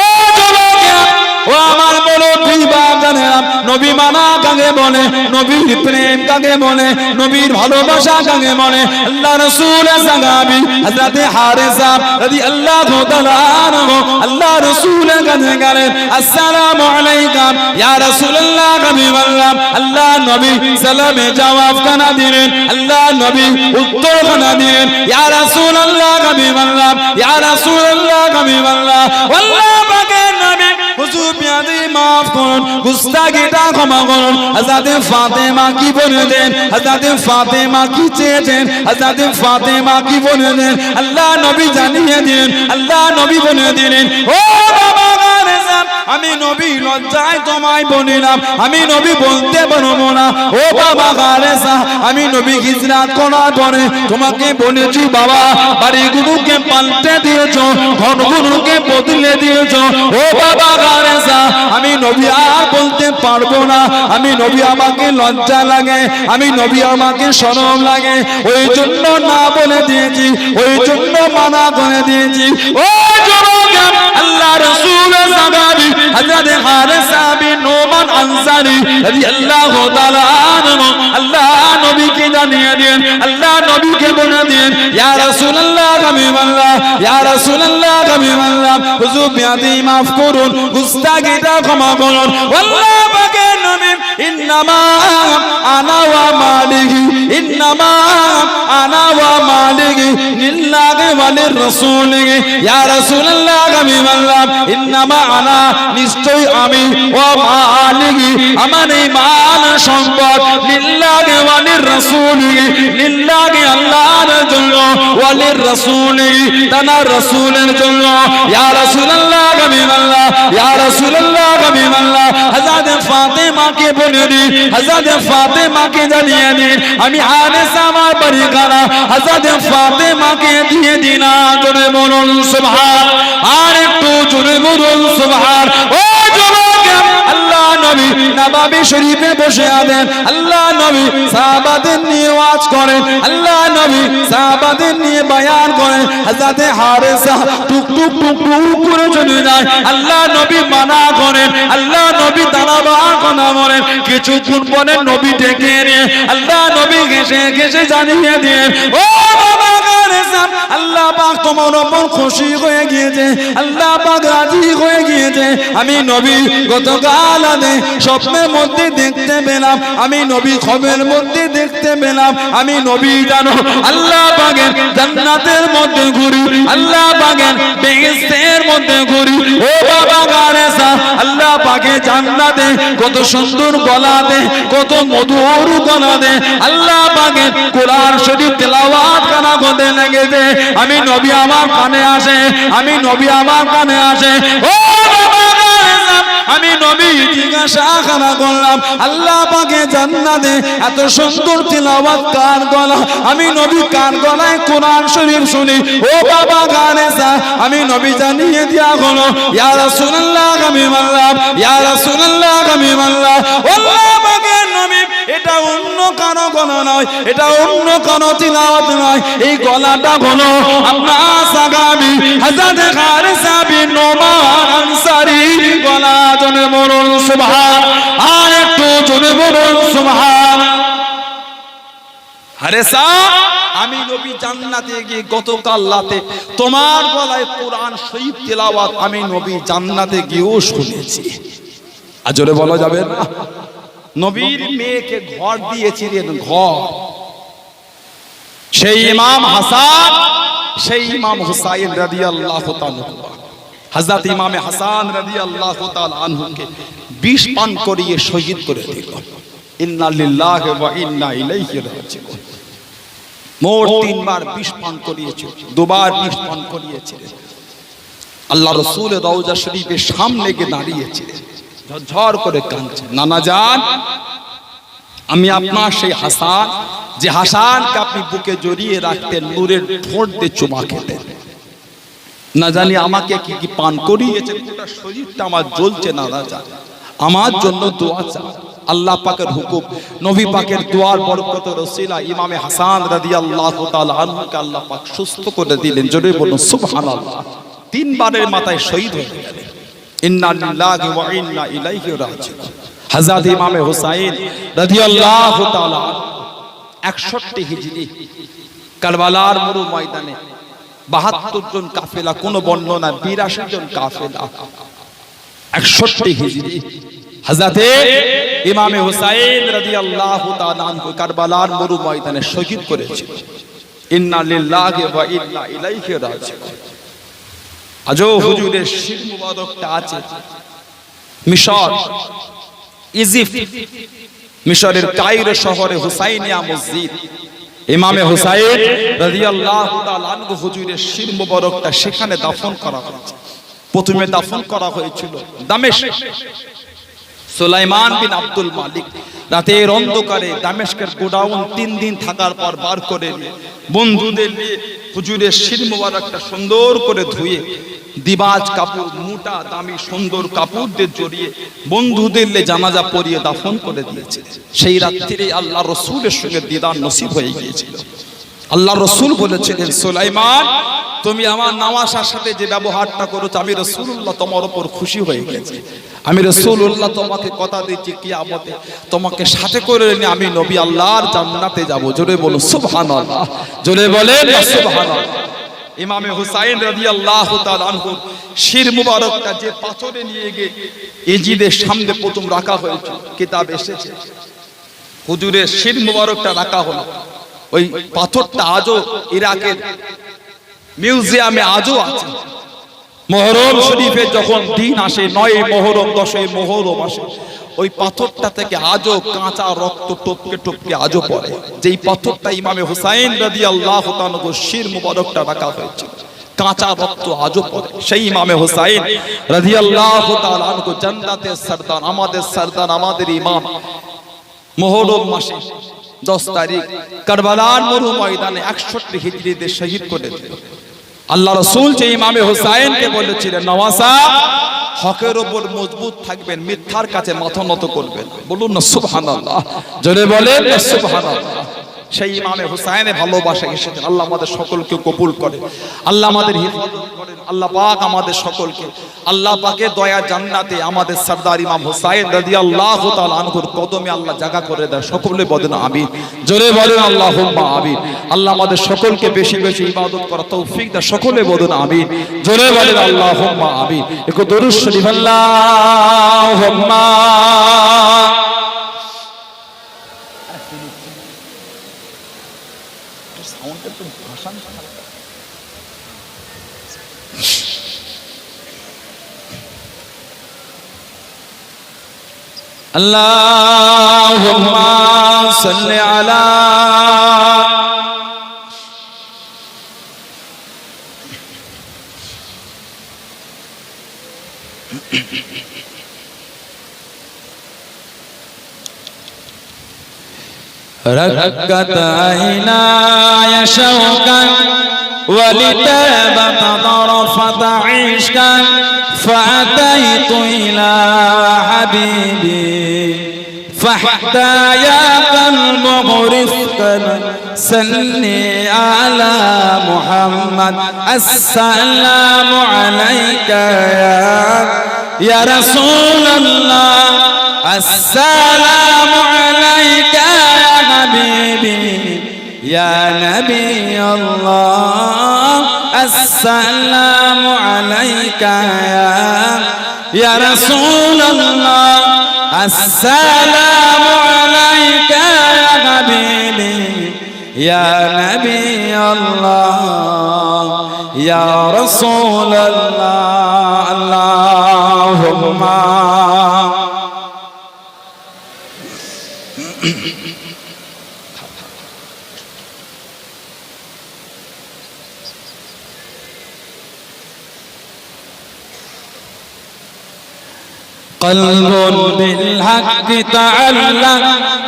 ও যুবকেরা, ও আমার বলো তুই বাপ জানেন নবী মানা কাকে বলে, নবীর প্রেম কাকে বলে, নবীর ভালোবাসা কাকে বলে। আল্লাহ রাসূলের সাহাবী হযরতে হারেসা রাদিয়াল্লাহু তাআলা আনহু আল্লাহ রাসূলের কাছে গেলেন, আসসালামু আলাইকুম ইয়া রাসূলুল্লাহ হাবিবাল্লাহ। আল্লাহ নবী সালামে জবাব কানা দিলেন, আল্লাহ নবী উত্তর কানা দিলেন, ইয়া রাসূলুল্লাহ হাবিবাল্লাহ, ইয়া রাসূলুল্লাহ হাবিবাল্লাহ। আল্লাহ পাকের নবী হুজুর বিয়াদি মাফ করুন, গুস্তাখিটা ক্ষমা করুন। হযরতে ফাতেমা কি বলেছেন, হযরতে ফাতেমা কি চেয়েছেন, হযরতে ফাতেমা কি বলেছেন আল্লাহ নবী জানিয়ে দিলেন। আল্লাহ নবী বলে দিলেন, ও বাবা হারেসা, আমি নবী লজ্জায় তোমায় বলিলাম, আমি নবী বলতে পারবো না। ও বাবা হারেসা, আমি নবী হিজরত করার পরে তোমাকে বলেছি বাবা, বাড়িগুলোকে পাল্টে দিয়েছো, ঘরগুলোকে বদলে দিয়েছো। ও বাবা হারেসা, আমি নবী আর বলতে পারবো না, আমি নবী আমাকে লজ্জা লাগে, আমি নবী আমাকে শরম লাগে, ওই জন্য না বলে দিয়েছি, ওই জন্য মানা করে দিয়েছি। ও যুবক, আল্লাহ রাসূলের সাহাবী হযরত হারেসা বিন নোমান আনসারী রাদিয়াল্লাহু তাআলা আনহু আল্লাহ নবীকে জানিয়ে দেন, আল্লাহ নবীকে বলে দেন, ইয়া রাসূলুল্লাহ হাবিবাল্লাহ, ইয়া রাসূলুল্লাহ হাবিবাল্লাহ, হুজুর বিয়াদি মাফ করুন, গুস্তাখিটা ক্ষমা করুন। আল্লাহ পাকের নবী, ইন্নামা আনা ওয়া মালিকি, ইন্নামা আনা ওয়া মালিকি লিল্লাহি ওয়া লিররাসূলিহি, ইয়া রাসূলুল্লাহ হাবিবাল্লাহ, ইন্নামা আনা, নিশ্চয়ই আমি, ওয়া মালিকি, আমার এই মাল সম্পদ, লিল্লাহি ওয়া লিররাসূলিহি, লিল্লাহি আল্লাহর জন্য, ওয়া লিররাসূলিহি তার রাসূলের জন্য। ইয়া রাসূলুল্লাহ হাবিবাল্লাহ, ইয়া রাসূলুল্লাহ হাবিবাল্লাহ, হযরত ফাতেমাকে বলে দিন, হযরত ফাতেমাকে জানিয়ে দিন আমি হারেসা আমার বাড়িখানা হযরত ফাতেমাকে দিয়ে দিন। জোরে বলুন সুবহান, আর একটু জোরে বলুন সুবহান। ও যুবক, আল্লাহ নবী নববী শরীফে বসে আছেন, আল্লাহ নবী সাহাবাদের নিয়ে ওয়াজ করেন, আল্লাহ নবী সাহাবাদের নিয়ে বয়ান করেন। হযরত হারেসা টুক টুক টুক টুক করে চলে যায়, আল্লাহ নবী মানা করেন, আল্লাহ নবী তালাবাদ কথা বলেন। কিছুক্ষণ পরে নবী ডেকে নিয়ে আল্লাহ নবী ঘেঁষে ঘেঁষে জানিয়ে দেন, ও বাবা হারেসা, আল্লাহ পাক তোমার উপর খুশি হয়ে গিয়েছে, আল্লাহ পাক রাজি হয়ে গিয়েছে। আমি নবী গতকাল স্বপ্নের মধ্যে দেখতে পেলাম, আমি নবী খবরের মধ্যে দেখতে পেলাম, আমি নবী জানো আল্লাহ পাকের জান্নাতের মধ্যে ঘুরি, আল্লাহ পাকের বেহেশতের মধ্যে ঘুরি। ও বাবা হারেসা, আল্লাহ পাকের জান্নাতে কত সুন্দর গলাতে, কত মধুর গলাতে আল্লাহ পাকের কোরআন শরীফ তেলাওয়াত করা হতে লেগেছে। আমি নবী আমার কানে আসে, আমি নবী আমার কানে আসে। ও বাবা হারেসা, আমি নবী জিজ্ঞাসা করলাম, আল্লাহ পাকে জান্নাতে এত সুন্দর তিলাওয়াত কার গলা, আমি নবী কার গলায় কোরআন শরীফ শুনি। ও বাবা হারেসা, আমি নবী জানিয়ে দিয়া হলো, ইয়া রাসূলুল্লাহ হাবিবাল্লাহ, ইয়া রাসূলুল্লাহ হাবিবাল্লাহ। আল্লাহ পাকের নবী, এটা অন্য কারো গলা নয়, এটা অন্য কারো তিলাওয়াত নয়, এই গলাটা হলো আপনার সাহাবী হযরত হারেসা বিন নোমান আনসারী গলা। জোরে বলুন সুবহান, আর একটু জোরে বলুন সুবহান। হারেসা, আমি নবী জান্নাতে গিয়ে গতকাল রাতে তোমার গলায় কোরআন শরীফ তেলাওয়াত আমি নবী জান্নাতে গিয়েও শুনেছি। আর জোরে বলা যাবে না? নবীর মেয়েকে ঘর দিয়েছিলেন, ঘর। সেই ইমাম হাসান, সেই ইমাম হুসাইন রাদিয়াল্লাহু তাআলা, হযরত ইমামে হাসান রাদিয়াল্লাহু তাআলা আনহুকে বিষ পান করিয়ে শহীদ করে দিল। ইন্না লিল্লাহি ওয়া ইন্না ইলাইহি রাজিউন। মোট 3 বার বিষ পান করিয়েছে, 2 বার বিষ পান করিয়েছে। আল্লাহ রাসূল রওজা শরীফের সামনে গিয়ে দাঁড়িয়েছিলেন, ঝরঝর করে কাঁদছে, নানা জান
আমি আপনার সেই হাসান, যে হাসানকে আপনি বুকে জড়িয়ে রাখতেন, নূরের ঠোঁট দিয়ে চুমা খেতেন। না জানি আমাকে কি কি পান করিয়েছে, গোটা শরীরটা আমার জ্বলছে না রাজা, আমার জন্য দোয়া চান। আল্লাহ পাকের হুকুম, নবী পাকের দোয়ার বরকতের ওসিলা ইমামে হাসান রাদিয়াল্লাহু তাআলা আনহুকে আল্লাহ পাক সুস্থ করে দিলেন। জোরে বলুন সুবহানাল্লাহ। 3 বারের মাথায় শহীদ হয়ে গেলেন। ইন্না লিল্লাহি ওয়া ইন্না ইলাইহি রাজিউন। হযরত ইমামে হুসাইন রাদিয়াল্লাহু তাআলা 61 হিজরি কারবালার মরু ময়দানে 72 জন কাফেলা, কোন বর্ণনা 82 জন কাফেলা, 61 হিজরি হযরত ইমামে হুসাইন রাদিয়াল্লাহু তাআলা আনহু কারবালার মরু ময়দানে শহীদ করেছিল। ইন্না লিল্লাহি ওয়া ইন্না ইলাইহি রাজিউন। আজও হুজুরের শির মুবারকটা আছে মিশর, ইজিপ্ট, মিশরের কায়রো শহরে হুসাইনিয়া মসজিদ। ইমামে হুসাইন রাদিয়াল্লাহু তাআলা আনহু হুজুরের শির মুবারকটা সেখানে দাফন করা হয়েছে। প্রথমে দাফন করা হয়েছিল দামেস্ক। সুলাইমান বিন আব্দুল মালিক রাতের অন্ধকারে দামেস্কের গোডাউন 3 দিন থাকার পর বার করে বন্ধুদের নিয়ে হুজুরের শির মুবারকটা সুন্দর করে ধুয়ে দিবাজ কাপড়, মোটা দামি সুন্দর কাপড় দিয়ে জড়িয়ে বন্ধুদের নিয়ে জানাজা পড়িয়ে দাফন করে দিয়েছে। সেই রাত্রিরে আল্লাহ রাসূলের সঙ্গে দিদার নসিব হয়ে গিয়েছিল। আল্লাহ রাসূল বলেছিলেন, সুলাইমান তুমি আমার নওয়াসার সাথে যে ব্যবহারটা করেছো, আমি রাসূলুল্লাহ তোমার উপর খুশি হয়ে গেছি। আমি রাসূলুল্লাহ তোমাকে কথা দিচ্ছি কিয়ামতে তোমাকে সাথে করে নিয়ে আমি নবী আল্লাহর জান্নাতে যাব। জোরে বলো সুবহানাল্লাহ, জোরে বলেন সুবহানাল্লাহ। ইমামে হুসাইন রাদিয়াল্লাহু তাআলা আনহু শির মুবারকটা যে পাথরে নিয়ে গিয়ে ইজিদের সামনে প্রথম রাখা হয়েছিল, কিতাব এসেছে হুজুরের শির মুবারকটা রাখা হলো। ওই পাথরটা আজও ইরাকের মিউজিয়ামে আজও আছে। মুহররম শরীফে যখন দিন আসে, 9 মুহররম 10 মুহররম আসে, ওই পাথরটা থেকে আজও কাঁচা রক্ত টপকে টপকে আজও পড়ে। যেই পাথরটা ইমামে হুসাইন রাদিয়াল্লাহু তাআলা শির মুবারকটা রাখা হয়েছে, কাঁচা রক্ত আজও পড়ে। সেই ইমামে হুসাইন রাদিয়াল্লাহু তাআলা আনহু জান্নাতের সরদার, আমাদের সরদার, আমাদের ইমাম মুহররম মাসে 10 তারিখ কারবালার মরু ময়দানে 61 হিজরিতে শহীদ করে দিল। আল্লাহ রাসূল যে ইমামে হুসাইনকে বলেছিলেন, নওয়াসা হকের উপর মজবুত থাকবেন, মিথ্যার কাছে মাথা নত করবেন। বলুন না সুবহানাল্লাহ, জোরে বলেন না সুবহানাল্লাহ। সেই ইমামে হুসাইনের ভালোবাসা এসেছে। আল্লাহ আমাদের সকলকে কবুল করে, আল্লাহ আমাদের হিফাজত করেন। আল্লাহ পাক আমাদের সকলকে আল্লাহ পাকের দয়া জান্নাতে আমাদের সরদার ইমাম হুসাইন রাদিয়াল্লাহু তাআলা আনহুর কদমে আল্লাহ জায়গা করে দেয়। সকলে বলেন আমিন, জোরে বলেন আল্লাহুম্মা আমিন। আল্লাহ আমাদের সকলকে বেশি বেশি ইবাদত করার তৌফিক দেয়। সকলে বলেন আমিন, জোরে বলেন আল্লাহুম্মা আমিন। একটু দরুদ শরীফ আল্লাহুম্মা আল্লাহুম্মা সাল্লি আলা رقت عيناي شوقا ولتابت طرفة عشقا فأتيت إلى حبيبي فاحتايا قلبه رفقا سلني على محمد السلام عليك يا رسول الله السلام عليك يا حبيبي يا نبي الله السلام عليك يا رسول الله السلام عليك يا حبيبي يا نبي الله يا رسول الله اللهم
قلب بالحق تعلق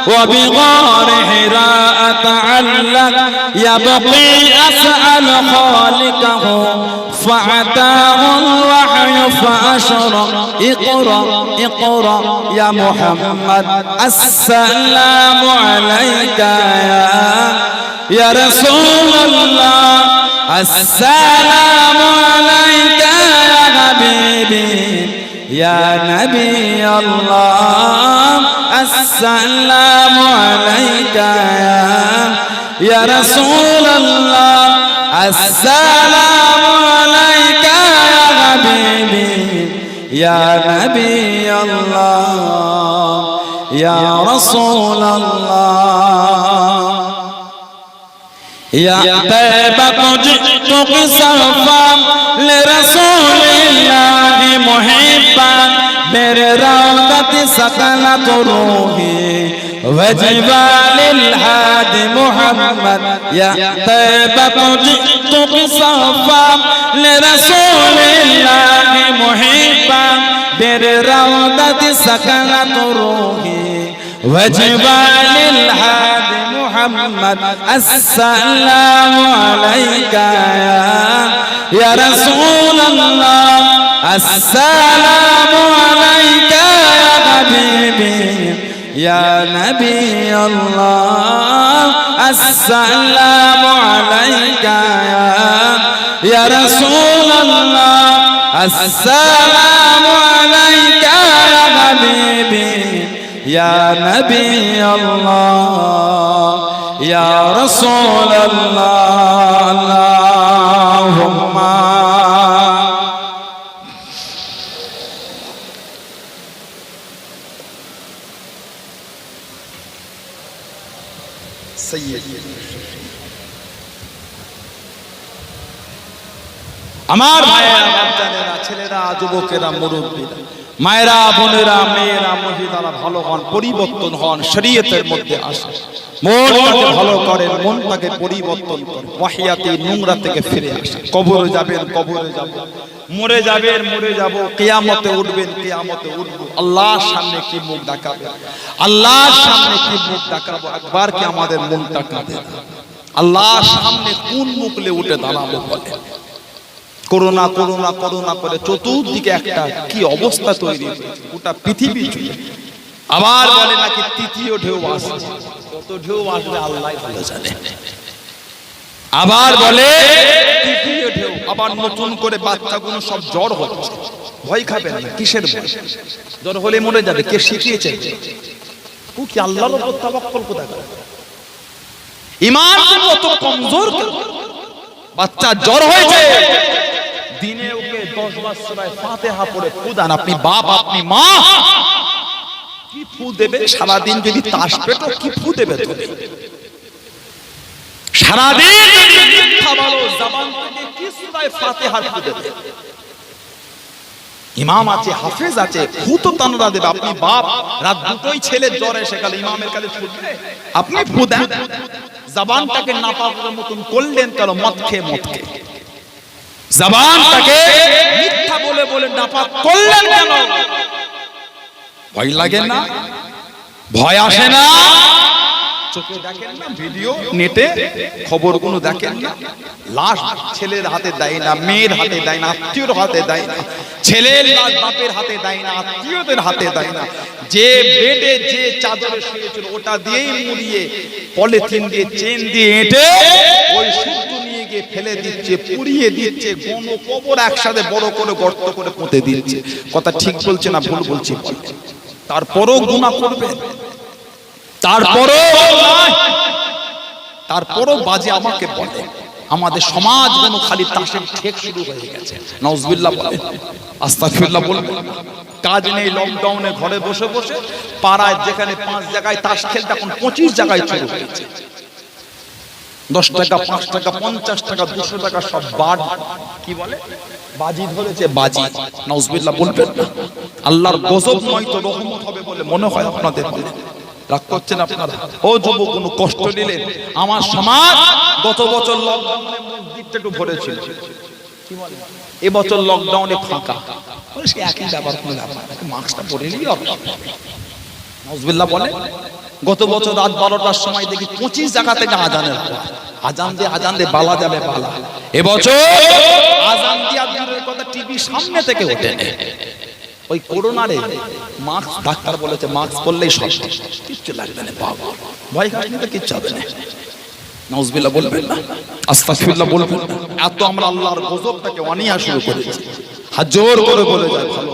وبغار حراء تعلق يبقي أسأل خالقه فأتاه الوحي فأشرق اقرأ اقرأ يا محمد السلام عليك يا رسول الله السلام عليك يا حبيبي يا نبي الله السلام عليك يا رسول الله السلام عليك يا حبيبي يا نبي الله يا رسول الله يا طيبة جئتك صفا لرسول الله محبا بالروضة سكنت روحي وجبال الهادي محمد يا طيبة جئتك صفا لرسول الله محبا بالروضة سكنت روحي وجبال الهادي محمد السلام عليك يا رسول الله السلام عليك يا حبيبي يا نبي الله السلام عليك يا رسول الله السلام عليك يا حبيبي يا نبي الله يا رسول الله اللهم
আমার ভাইয়েরা, বাচ্চারা, ছেলেরা, যুবকেরা, মুরব্বীরা, মায়েরা, বোনেরা, মেয়েরা, মহিলারা ভালো হন, পরিবর্তন হন, শরীয়তের মধ্যে আসেন, মনটাকে ভালো করেন, মনটাকে পরিবর্তন করেন, ওয়াহিয়াতি নোংরা থেকে ফিরে আসেন। কবরে যাবেন, কবরে যাব, মরে যাবেন, মরে যাব, কিয়ামতে উঠবেন, কিয়ামতে উঠব। আল্লাহর সামনে কি মুখ দেখাবো, আল্লাহর সামনে কি মুখ দেখাবো, একবার কি আমাদের মনটা কাঁদে না? আল্লাহর সামনে কোন মুখলে উঠে দাঁড়াবো বলে? করোনা করোনা করোনা করে চতুর্দিকে একটা কি অবস্থা তৈরি হয়েছে, গোটা পৃথিবী জুড়ে। আবার বলে নাকি তৃতীয় ঢেউ আসছে, কত ঢেউ আসবে আল্লাহ ভালো জানে। আবার বলে তৃতীয় ঢেউ, আবার নতুন করে বাচ্চাগুলো সব জ্বর হচ্ছে। ভয় খাবেন না, কিসের ভয়? জ্বর হলে মরে যাবে, কে শিখিয়েছে? ও কি আল্লাহর উপর তাওয়াক্কুল কোথায়? ঈমান কত কমজোর! বাচ্চা জ্বর হয়েছে, দিনে ওকে 10 বার সূরা ফাতিহা পড়ে ফু দেন। আপনি বাপ, আপনি মা, কি ফু দেবে? সারা দিন যদি তাস পেটো কি ফু দেবে তুমি? সারা দিন যদি মিথ্যা বলো, জবান থেকে কি সূরা ফাতিহা ফু দেবে? ইমাম আছে, হাফেজ আছে, ফু তো তানরা দেবে। আপনি বাপ, রাত দুটোই ছেলে জ্বর এসে গেল, ইমামের কাছে ছুটবে, আপনি ফু দেন। জবানটাকে নাপাকের মতন করলেন কেন? মদ খেয়ে, মদ খেয়ে জবানটাকে মিথ্যা বলে বলে নাপাক করলেন কেন? ভয় লাগে না? ভয় আসে না? চোখে দেখেন না ভিডিও, নেটে খবরগুলো দেখেন না? লাশ ছেলের হাতে দেয় না, মেয়ের হাতে দেয় না, আত্মীয়র হাতে দেয় না। ছেলের লাশ বাপের হাতে দেয় না, আত্মীয়দের হাতে দেয় না। যে বেডে যে চাদরে শুয়েছিল ওটা দিয়েই মুড়িয়ে, পলিথিন দিয়ে, চেন দিয়ে এঁটে ওই সূত্র নিয়ে গিয়ে ফেলে দিচ্ছে, পুড়িয়ে দিচ্ছে, গণ কবর একসাথে বড় করে গর্ত করে পুঁতে দিচ্ছে। কথা ঠিক বলছে না ভুল বলছি? তারপরও গুনাহ করবে, তারপরও বাজে আমাকে বলে। আমাদের সমাজ যেন খালি তাসের ঠেক শুরু হয়ে গেছে। নাউজুবিল্লাহ বলে, আস্তাগফিরুল্লাহ বলবে। কাজ নেই, লকডাউনে ঘরে বসে বসে পাড়ায় যেখানে 5 জায়গায় তাস খেলতে, এখন 25 জায়গায় শুরু হয়েছে। 10 টাকা, 5 টাকা, 50 টাকা, 200 টাকা সব বাদ, কি বলে, বাজি ধরেছে, বাজি। নাউজুবিল্লাহ বলবেন না? আল্লাহর গজব নয়তো রহমত হবে বলে মনে হয় আপনাদের? রাগ করছেন আপনারা? ও যুবক, কোনো কষ্ট নিলেন? আমার সমাজ গত বছর লকডাউনে মসজিদটা একটু ভরেছিল, এবছর লকডাউনে ফাঁকা। সে একই ব্যাপার, কোনো ব্যাপার মাস্কটা পরে নিয়ে নাউজুবিল্লাহ বলে। গত বছর রাত 12টার সময় দেখি 25 জায়গা থেকে আজান দিয়ে বালা যাবে বালা। এবছর আজান দিয়া দূরের কথা টিভি সামনে থেকে ওঠে ওই করোনারে মাস্ক, ডাক্তার বলেছে মাস্ক পরলেই সব কিচ্ছু লাগবে না বাবা, ভয় খাইনি তো কিচ্ছু হবে না। নাউজুবিল্লাহ বলবেন না, আস্তাগফিরুল্লাহ বলবেন না। এত আমরা আল্লাহর গজবটাকে অনিয়া শুরু করেছি। হাজর করে বলে যায় ভালো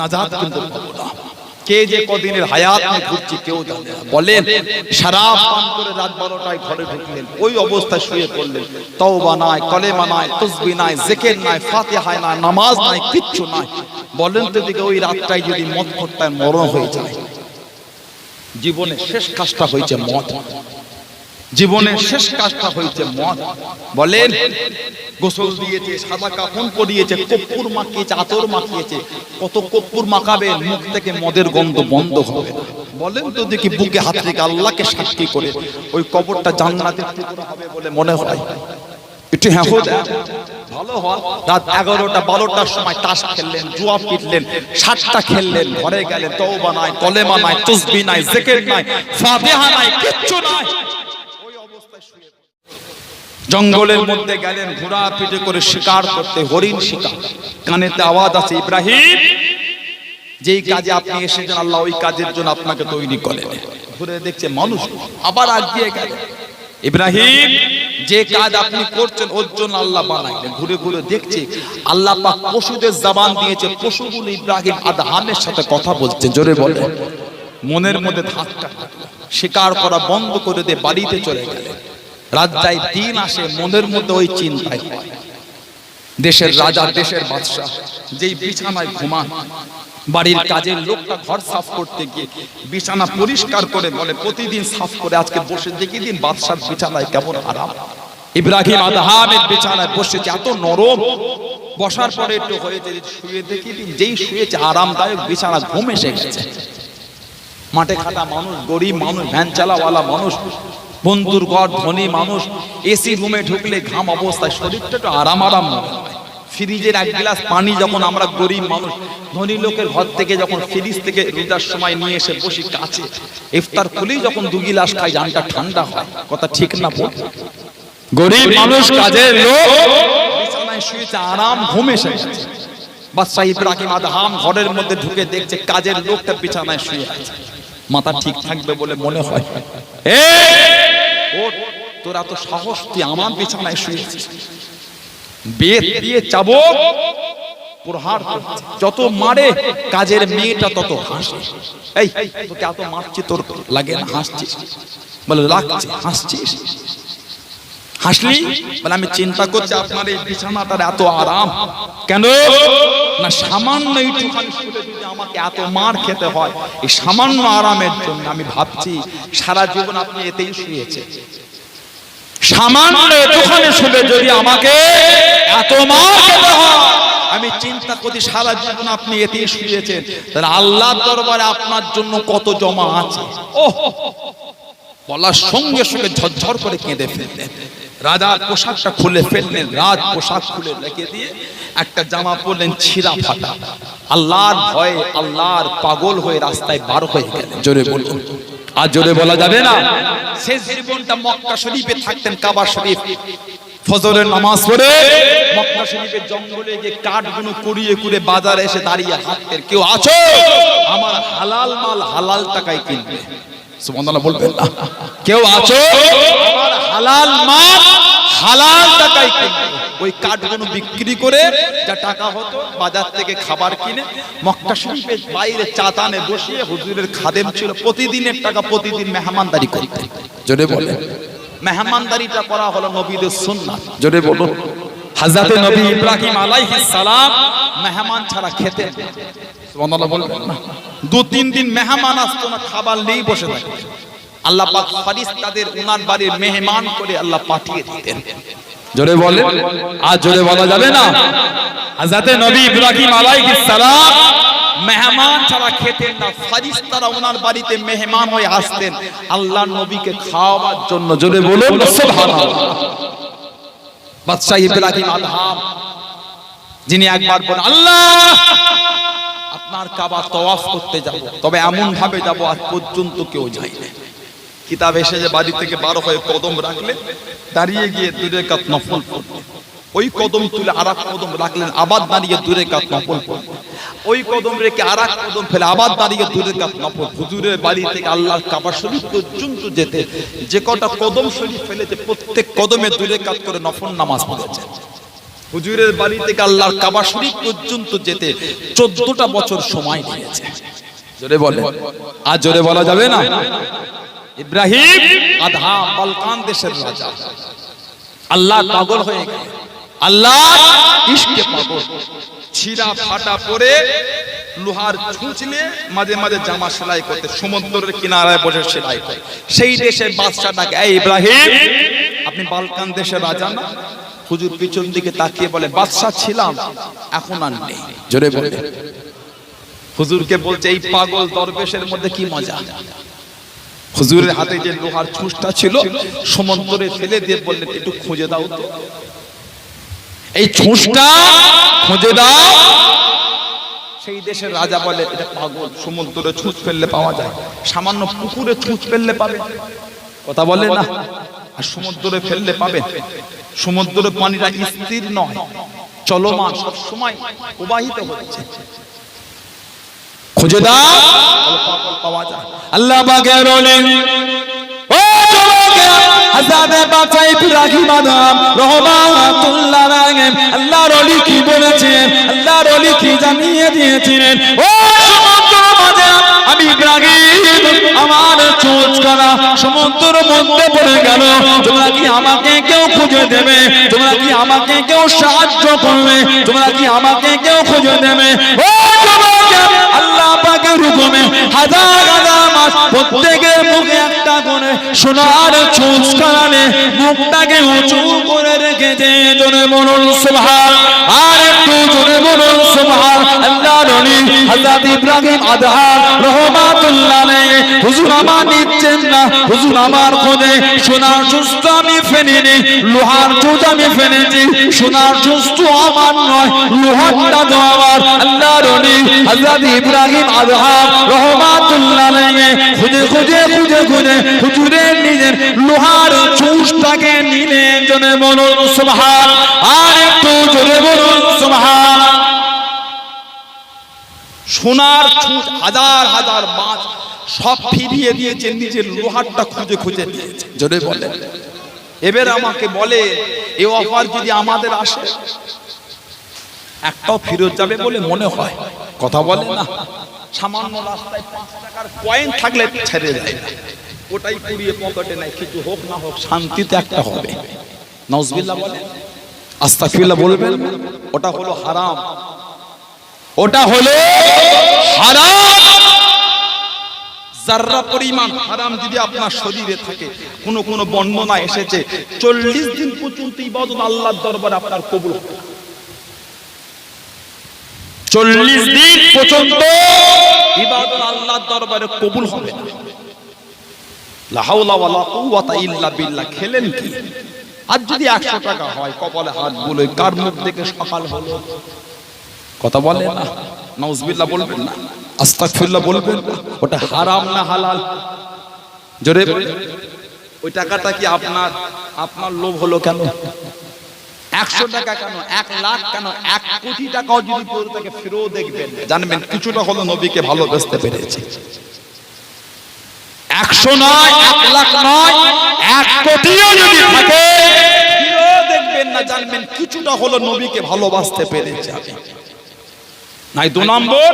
নাজাত কিন্তু পাবো না। কে যে কদিনের হায়াত নিয়ে ঘুরছি কেউ জানে না। বলেন শরাব পান করে রাত 12টায় ঘরে ঢুকলেন, ওই অবস্থায় শুয়ে পড়লেন, তওবা নাই, কলেমা নাই, তাসবিহ নাই, জিকির নাই, ফাতিহা নাই, নামাজ নাই, কিচ্ছু নাই। বলেন তো দিকে ওই রাতটাই যদি মদ খোরটায় মরণ হয়ে যায়, জীবনের শেষ কাজটা হয়েছে মদ, জীবনের শেষ কাজটা হয়েছে মদ। বলেন গোসল দিয়েছে, সাদা কাফন পরিয়েছে, কর্পূর মাখিয়েছে, আতর মাখিয়েছে, কত কর্পূর মাখাবে, মুখ থেকে মদের গন্ধ বন্ধ হবে না। বলেন তো দেখি বুকে হাত রেখে আল্লাহকে সাক্ষী করে ওই কবরটা জান্নাতের টুকরা হবে বলে মনে হয়? একটু হ্যাঁ ভালো হয়। রাত 11টা 12টার সময় তাস খেললেন, জুয়া পিটলেন, 7টা খেললেন, ঘরে গেলেন, তওবা নাই, কলেমা নাই, তাসবিহ নাই, জিকির নাই, ফাতিহা নাই, কিচ্ছু নাই। জঙ্গলের মধ্যে গেলেন, ঘোড়া পিঠে করে শিকার করতে, হরিণ শিকার, কানেতে আওয়াজ আছে ইব্রাহিম যেই কাজে আপনি এসেছেন আল্লাহ ওই কাজের জন্য আপনাকে তৈরি করেন। ঘুরে দেখছে মানুষ, আবার আগিয়ে গেলেন, ইব্রাহিম যে কাজ আপনি করছেন ওর জন্য আল্লাহ বানাইলেন। ঘুরে ঘুরে দেখছে আল্লাহ পাক পশুদের জবান দিয়েছে, পশুগুলো ইব্রাহিম আদহামের সাথে কথা বলছে। জোরে বলে মনের মধ্যে ধাক্কা, শিকার করা বন্ধ করে দিয়ে বাড়িতে চলে গেলেন। রাত যায়, দিন আসে, মনের মধ্যে ওই চিন্তায় হয় দেশের রাজা, দেশের বাদশা যেই বিছানায় ঘুমান, বাড়ির কাজের লোকটা ঘর সাফ করতে গিয়ে বিছানা পরিষ্কার করে বলে প্রতিদিন সাফ করে আজকে বসে দেখি দিন বাদশার বিছানায় কেমন আরাম। ইব্রাহিম আদহামের বিছানায় বসেছে, এত নরম, বসার পরে একটু হয়েছে, শুয়ে দেখি দিন যেই শুয়েছে আরামদায়ক বিছানা, ঘুম এসে গেছে। মাঠে খাটা মানুষ, গরিব মানুষ, ভ্যান চালাওয়ালা মানুষ, বন্ধুর ঘর ধনী মানুষ, এসি রুমে ঢুকলে ঘাম অবস্থায় শরীরটা একটু আরাম আরাম হয়। ফ্রিজের এক গ্লাস পানি যখন আমরা গরিব মানুষ ধনী লোকের ঘর থেকে যখন ফ্রিজ থেকে রোজার সময় নিয়ে এসে বসি কাছে, ইফতার খুলেই যখন 2 গিলাস খাই জানটা ঠান্ডা হয়। কথা ঠিক না বল? গরিব মানুষ, কাজের লোক, বিছানায় শুয়েছে, আরাম, ঘুম এসে গেছে। বাদশা ইব্রাহিম আদহাম ঘরের মধ্যে ঢুকে দেখছে কাজের লোকটা বিছানায় শুয়ে আছে। মাথা ঠিক থাকবে বলে মনে হয়, তোরা তো সাহস, তুই আমার বিছানায় শুয়েছিস? বেত দিয়ে চাবুক প্রহার করছে, যত মারে কাজের মেয়েটা তত হাসে। এই তোকে এত মারছি, তোর লাগে না? হাসছিস? বলে লাগছে। হাসছিস? হাসলি? বলে আমি চিন্তা করছি আপনার এই বিছানাটার এত আরাম কেন? না সামান্য একটুখানি শুলে যদি আমাকে এত মার খেতে হয়, এই সামান্য আরামের জন্য আমি ভাবছি সারা জীবন আপনি এতেই শুয়েছেন। সামান্য একটুখানি শুলে যদি আমাকে এত মার খেতে হয়, আমি চিন্তা করছি সারা জীবন আপনি এতেই শুয়েছেন, তাহলে আল্লাহর দরবারে আপনার জন্য কত জমা আছে। ওহ, বলার সঙ্গে সঙ্গে ঝরঝর করে কেঁদে ফেললেন। রাজার পোশাকটা খুলে ফেললেন, রাজ পোশাক খুলে রেখে দিয়ে একটা জামা পরলেন ছিঁড়া ফাটা। আল্লাহর ভয়ে, আল্লাহর পাগল হয়ে রাস্তায় বার হয়ে গেলেন। জোরে বলুন। আর জোরে বলা যাবে না। শেষ জীবনটা মক্কা শরীফে থাকতেন, কাবা শরীফ। ফজরের নামাজ পড়ে মক্কা শরীফের জঙ্গলে গিয়ে কাঠগুলো কুড়িয়ে কুড়িয়ে বাজারে এসে দাঁড়িয়ে হাঁটতেন। কেউ আছো আমার হালাল মাল হালাল টাকায় কিনবে? সুবহানাল্লাহ বলবেন না? কেউ আছো আমার হালাল মাল হালাল টাকায় কিনবে? ওই কাঠগুলো বিক্রি করে যা টাকা হতো বাজার থেকে খাবার কিনে মক্কা শরীফের বাইরে চাতানে বসিয়ে, হুজুরের খাদেম ছিল, প্রতিদিনের টাকা প্রতিদিন মেহমানদারি করতেন। জোরে বলেন। মেহমানদারিটা করা হলো নবীদের সুন্নাত। জোরে বলুন। হযরতে নবী ইব্রাহিম আলাইহিস সালাম মেহমান ছাড়া খেতেন না। সুবহানাল্লাহ বলবেন না? 2-3 দিন মেহমান আসতো না, খাবার নেই, বসে থাকতেন। আল্লাহ পাক ফেরেশতাদের উনার বাড়ির মেহমান করে আল্লাহ পাঠিয়ে দিতেন। জোরে বলেন। আর জোরে বলা যাবে না? হযরতে নবী ইব্রাহিম আলাইহিস সালাম মেহমান ছাড়া খেতেন না। ফেরেশতারা ওনার বাড়িতে মেহমান হয়ে আসতেন আল্লাহর নবীকে খাওয়াবার জন্য। জোরে বলুন সুবহানাল্লাহ। বাদশা ইব্রাহিম আদহাম যিনি একবার বলেন আল্লাহ আপনার কাবা তওয়াফ করতে যাব, তবে এমন ভাবে যাব আজ পর্যন্ত কেউ যায়নি। কিতাব এসে যে বাড়ি থেকে 12 হয়ে কদম রাখলে দাঁড়িয়ে গিয়ে 2 রাকাত নফল পড়বে, ওই কদম তুলে আরেক কদম রাখলেন, আবার দাঁড়িয়ে 2 রাকাত নফল পড়বে, ওই কদম রেখে আরেক কদম ফেলে আবার দাঁড়িয়ে 2 রাকাত নফল। হুজুরের বাড়ি থেকে আল্লাহর কাবা শরীফ পর্যন্ত যেতে যে কটা কদম শরীফ ফেলেছে প্রত্যেক কদমে 2 রাকাত করে নফল নামাজ পড়েছে। হুজুরের বাড়ি থেকে আল্লাহর কাবা শরীফ পর্যন্ত যেতে 14টা বছর সময় নিয়েছে। জোরে বলে, আর জোরে বলা যাবে না? ইব্রাহিম আদহাম বালকান দেশের রাজা, আল্লাহ পাগল হয়ে গেল, আল্লাহ ইশকে পাগল, ছিঁড়া ফাটা পরে লোহার ছুঁচলে মাঝে মাঝে জামা সেলাই করতে, সমুদ্রের কিনারায় বসে সেলাই করে। সেই দেশের বাদশাটাকে, এই ইব্রাহিম আপনি বালকান দেশের রাজা না? হুজুর পিছন দিকে তাকিয়ে বলে, বাদশা ছিলাম, এখন আর নেই। জোরে বলে, হুজুরকে বলছে এই পাগল দরবেশের মধ্যে কি মজা। হুজুরের হাতে যে লোহার ছুঁচটা ছিল সমুদ্রে ফেলে দিয়ে বললেন, একটু খুঁজে দাও তো, এই ছুঁচটা খুঁজে দাও। সেই দেশের রাজা বলে, এটা পাগল, সমুদ্রে ছুঁচ ফেললে পাওয়া যায়, সামান্য পুকুরে ছুঁচ ফেললে পাবে, কথা বলে না, আর সমুদ্রে ফেললে পাবে। সমুদ্রের পানিটা স্থির নয়, চলমান, সব সময় প্রবাহিত হচ্ছে, খুঁজে দাও, পাগল পাওয়া যায়।
আল্লাহ পাকের বলেন, ও যুবকেরা, হযরত বাদশা ইব্রাহিম আদম রহমাতুল্লাহ আলাইহি আল্লাহর ওলি কি বলেছেন, আল্লাহর ওলি কি জানিয়ে দিয়েছিলেন, ও সমুদ্র মাঝে আমি ইব্রাহিম আমার চোঁচখানা সমুদ্রের মধ্যে পড়ে গেল, তোমরা কি আমাকে কেউ খুঁজে দেবে, তোমরা কি আমাকে কেউ সাহায্য করবে, তোমরা কি আমাকে কেউ খুঁজে দেবে? ও যুবকেরা, আল্লাহ পাকের হুকুমে হাজার হাজার মাস প্রত্যেকের মুখে একটা করে সোনার ছুঁচ কানে মুখটাকে উঁচু করে রেখেছে। জোরে বলুন সুবহান, আর একটু জোরে বলুন সুবহান। আল্লাহর ওলি হযরত ইব্রাহিম আদহাম রহমাতুল্লাহ আলাইহি, হুজুর আমার নিচ্ছেন না, হুজুর আমার খোঁজে সোনার ছুঁচ আমি ফেলিনি, লোহার ছুঁচ আমি ফেলেছি, সোনার ছুঁচ তো আমার নয়, লোহারটা তো আমার। আল্লাহর ওলি হযরত ইব্রাহিম আদহাম রহমাতুল্লাহ আলাইহি খুঁজে খুঁজে খুঁজে খুঁজে হুজুরের নিজের লোহার ছুঁচটাকে নিলেন। জোরে বলুন সুবহান, আর একটু জোরে বলুন সুবহান।
সোনার ছুঁচ হাজার হাজার মাছ সব ফিরিয়ে দিয়েছে, নিজের লোহারটা খুঁজে খুঁজে দিয়েছে। জোরে বলে, এবার আমাকে বলে এই অফার যদি আমাদের আসে একটাও ফেরত যাবে বলে মনে হয়, কথা বলে না? সামান্য রাস্তায় 5 টাকার কয়েন থাকলে ছেড়ে যায় না, ওটাই পুড়িয়ে পকেটে নাই, কিছু হোক না হোক শান্তিতে একটা হবে। নাউজুবিল্লাহ বলে, আস্তাগফিরুল্লাহ বলবেন, ওটা হলো হারাম, ওটা হলো হারাম। যারা পরিমাণ হারাম যদি আপনার শরীরে থাকে, কোন কোন বর্ণনা এসেছে 40 দিন পর্যন্ত ইবাদত আল্লাহর দরবারে আপনার কবুল হবে। 40 দিন পর্যন্ত ইবাদত আল্লাহর দরবারে কবুল হবে না। লা হাওলা ওয়ালা কুওয়াতা ইল্লা বিল্লাহ। খেলেন কি? আর যদি 100 টাকা হয়, কপালে হাত বুলোয়, কার মুখ দেখে সকাল হলো, কথা বলে না? নাউজুবিল্লাহ বলবেন না, আস্তাগফিরুল্লাহ বলবেন, ওটা হারাম না হালাল? জোরে ওই টাকাটা কি আপনার আপনার লোভ হলো কেন? 100 টাকা কেন, 1 লাখ কেন, 1 কোটি টাকাও যদি পড়ে থাকে ফিরেও দেখবেন, জানবেন কিছুটা হলো নবীকে ভালোবাসতে পেরেছে। 100 নয়, 1 লাখ নয়, 1 কোটিও যদি থাকে ফিরেও দেখবেন না, জানবেন কিছুটা হলো নবীকে ভালোবাসতে পেরেছে। নাই 2 নম্বর,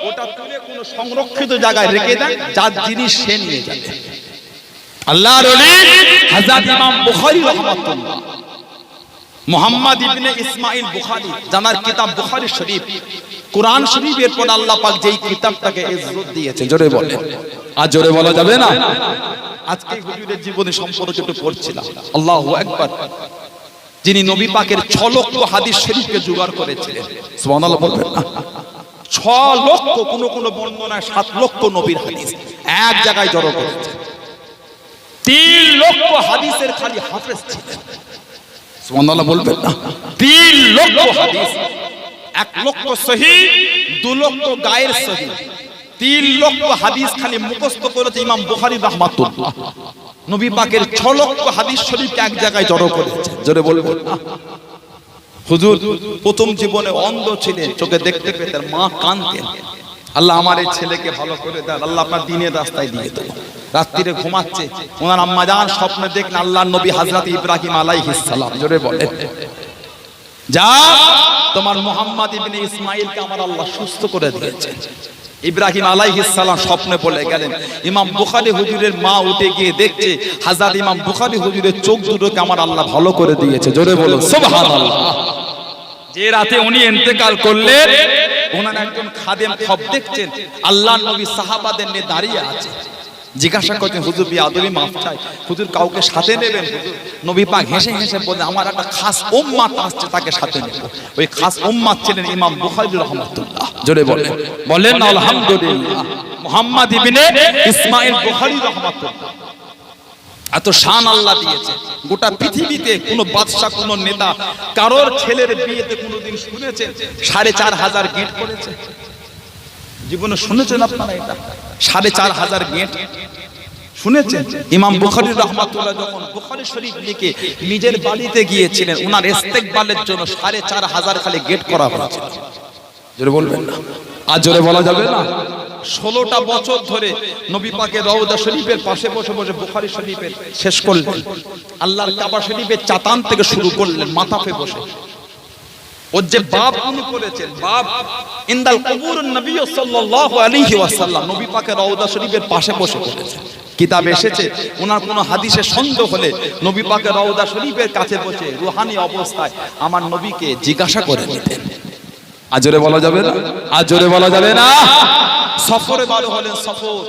ওটা তুলে কোনো সংরক্ষিত জায়গায় রেখে দেন, যার জিনিস সে নিয়ে যাবে। আল্লাহর ওলি হযরত ইমাম বুখারী রাহমাতুল্লাহ, মুহাম্মদ ইবনে ইসমাইল বুখারী, জানার কিতাব বুখারী শরীফ, কোরআন শরীফের পর আল্লাহ পাক যেই কিতাবটাকে ইজ্জত দিয়েছে, জোরে বলেন, আর জোরে বলা যাবে না? আজকে হুজুরের জীবনী সম্পর্কে একটু পড়ছিলাম, আল্লাহু আকবার। যিনি নবী পাকের 6 লক্ষ হাদিস শরীফকে জোগাড় করেছিলেন, সুবহানাল্লাহ বলবেন না? 6 লক্ষ, কোন কোন বর্ণনায় 7 লক্ষ নবীর হাদিস এক জায়গায় জড়ো করেছে। 3 লক্ষ হাদিসের খালি হাফেজ ছিলেন, সুবহানাল্লাহ বলবেন না? 3 লক্ষ হাদিস, 1 লক্ষ সহিহ, 2 লক্ষ গায়ের সহি, 3 লক্ষ হাদিস খালি মুখস্থ করেছে ইমাম বুখারী রাহমাতুল্লাহ। নবী পাকের 6 লক্ষ হাদিস শরীফকে এক জায়গায় জড়ো করেছে। জোরে বলবেন না? হুজুর প্রথম জীবনে অন্ধ ছিলেন, চোখে দেখতে পেতেন, মা কাঁদতেন, আল্লাহ আমার এই ছেলেকে ভালো করে দেন, আল্লাহ আপনার দ্বীনের রাস্তায় দিয়ে দেন। রাত্রিরে ঘুমাচ্ছে, ওনার আম্মা জান স্বপ্নে দেখলেন আল্লাহর নবী হযরত ইব্রাহিম আলাইহিস সালাম। জোরে বলেন, যা তোমার মুহাম্মদ ইবনে ইসমাঈলকে আমার আল্লাহ সুস্থ করে দিয়েছে। ইব্রাহিম আলাইহিস সালাম স্বপ্নে বলে গেলেন। ইমাম বুখারী হুজুরের মা উঠে গিয়ে দেখছে হযরত ইমাম বুখারী হুজুরের চোখ দুটোকে আমার আল্লাহ ভালো করে দিয়েছে। জোরে বলো সুবহানাল্লাহ। যে রাতে উনি ইন্তেকাল করলেন, ওনার একজন খাদেম খব দেখছেন আল্লাহর নবী সাহাবাদের নিয়ে দাঁড়িয়ে আছে। জিজ্ঞাসা করছেন, হুজুর বিআদবি মাফ চাই, হুজুর কাউকে সাথে নেবেন? নবী পাক হেসে হেসে বলে, আমার একটা খাস উম্মত আসছে, তাকে সাথে নেব। ওই খাস উম্মত ছিলেন ইমাম বুখারী রাহমাতুল্লাহ। জোরে বলেন, বলেন আলহামদুলিল্লাহ। মুহাম্মদ ইবনে ইসমাঈল বুখারী রাহমাতুল্লাহ। এত শান আল্লাহ দিয়েছে। গোটা পৃথিবীতে কোন বাদশা, কোন নেতা কারোর ছেলের বিয়েতে কোনোদিন শুনেছেন 4,500 গেট করেছে? জীবনে শুনেছেন আপনারা এটা? 4,500 গেট শুনেছেন? ইমাম বুখারী রাহমাতুল্লাহ যখন বুখারী শরীফ লিখে নিজের বাড়িতে গিয়েছিলেন, ওনার ইস্তেকবালের জন্য 4,500 খালি গেট করা হয়েছিল। জোরে বলবেন না? আর জোরে বলা যাবে না? 16টা বছর ধরে নবী পাকের রওজা শরীফের পাশে বসে বসে বুখারী শরীফের শেষ করলেন। আল্লাহর কাবা শরীফের চাতান থেকে শুরু করলেন, মাথাপে বসে। ওর যে বাপ উনি করেছেন, বাপ ইনদাল কুবুরুন নবী সাল্লাল্লাহু আলাইহি ওয়াসাল্লাম, নবী পাকের রওজা শরীফের পাশে বসে করেছেন। কিতাব এসেছে ওনার কোনো হাদিসে সন্দেহ হলে নবী পাকের রওজা শরীফের কাছে বসে রুহানি অবস্থায় আমার নবীকে জিজ্ঞাসা করে নিতেন। আজরে বলা যাবে না? আজরে বলা যাবে না? সফরে বার হলেন, সফর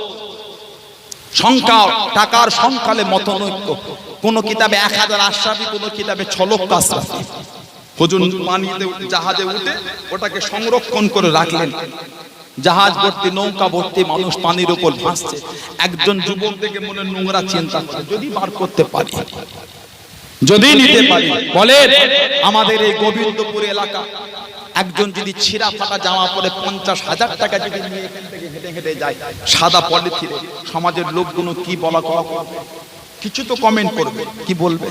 সংখ্যা টাকার সংখ্যালে মতনৈক্য। কোন কিতাবে 1000 আশরাফি, কোন কিতাবে 6 লক্ষ আশরাফি। হুজুর পানিতে জাহাজে উঠে ওটাকে সংরক্ষণ করে রাখলেন। জাহাজ ভর্তি, নৌকা ভর্তি মানুষ পানির উপর ভাসছে। একজন যুবক থেকে মনে নোংরা চিন্তা করে, যদি বার করতে পারি, যদি নিতে পারি। বলেন আমাদের এই গোবিন্দপুর এলাকা একজন যদি ছিঁড়া ফাটা জামা পরে 50,000 টাকা যদি নিয়ে এখান থেকে হেঁটে হেঁটে যায় সাদা পলিথিনে, সমাজের লোকগুলো কি বলা করবে? কিছু তো কমেন্ট করবে। কি বলবে?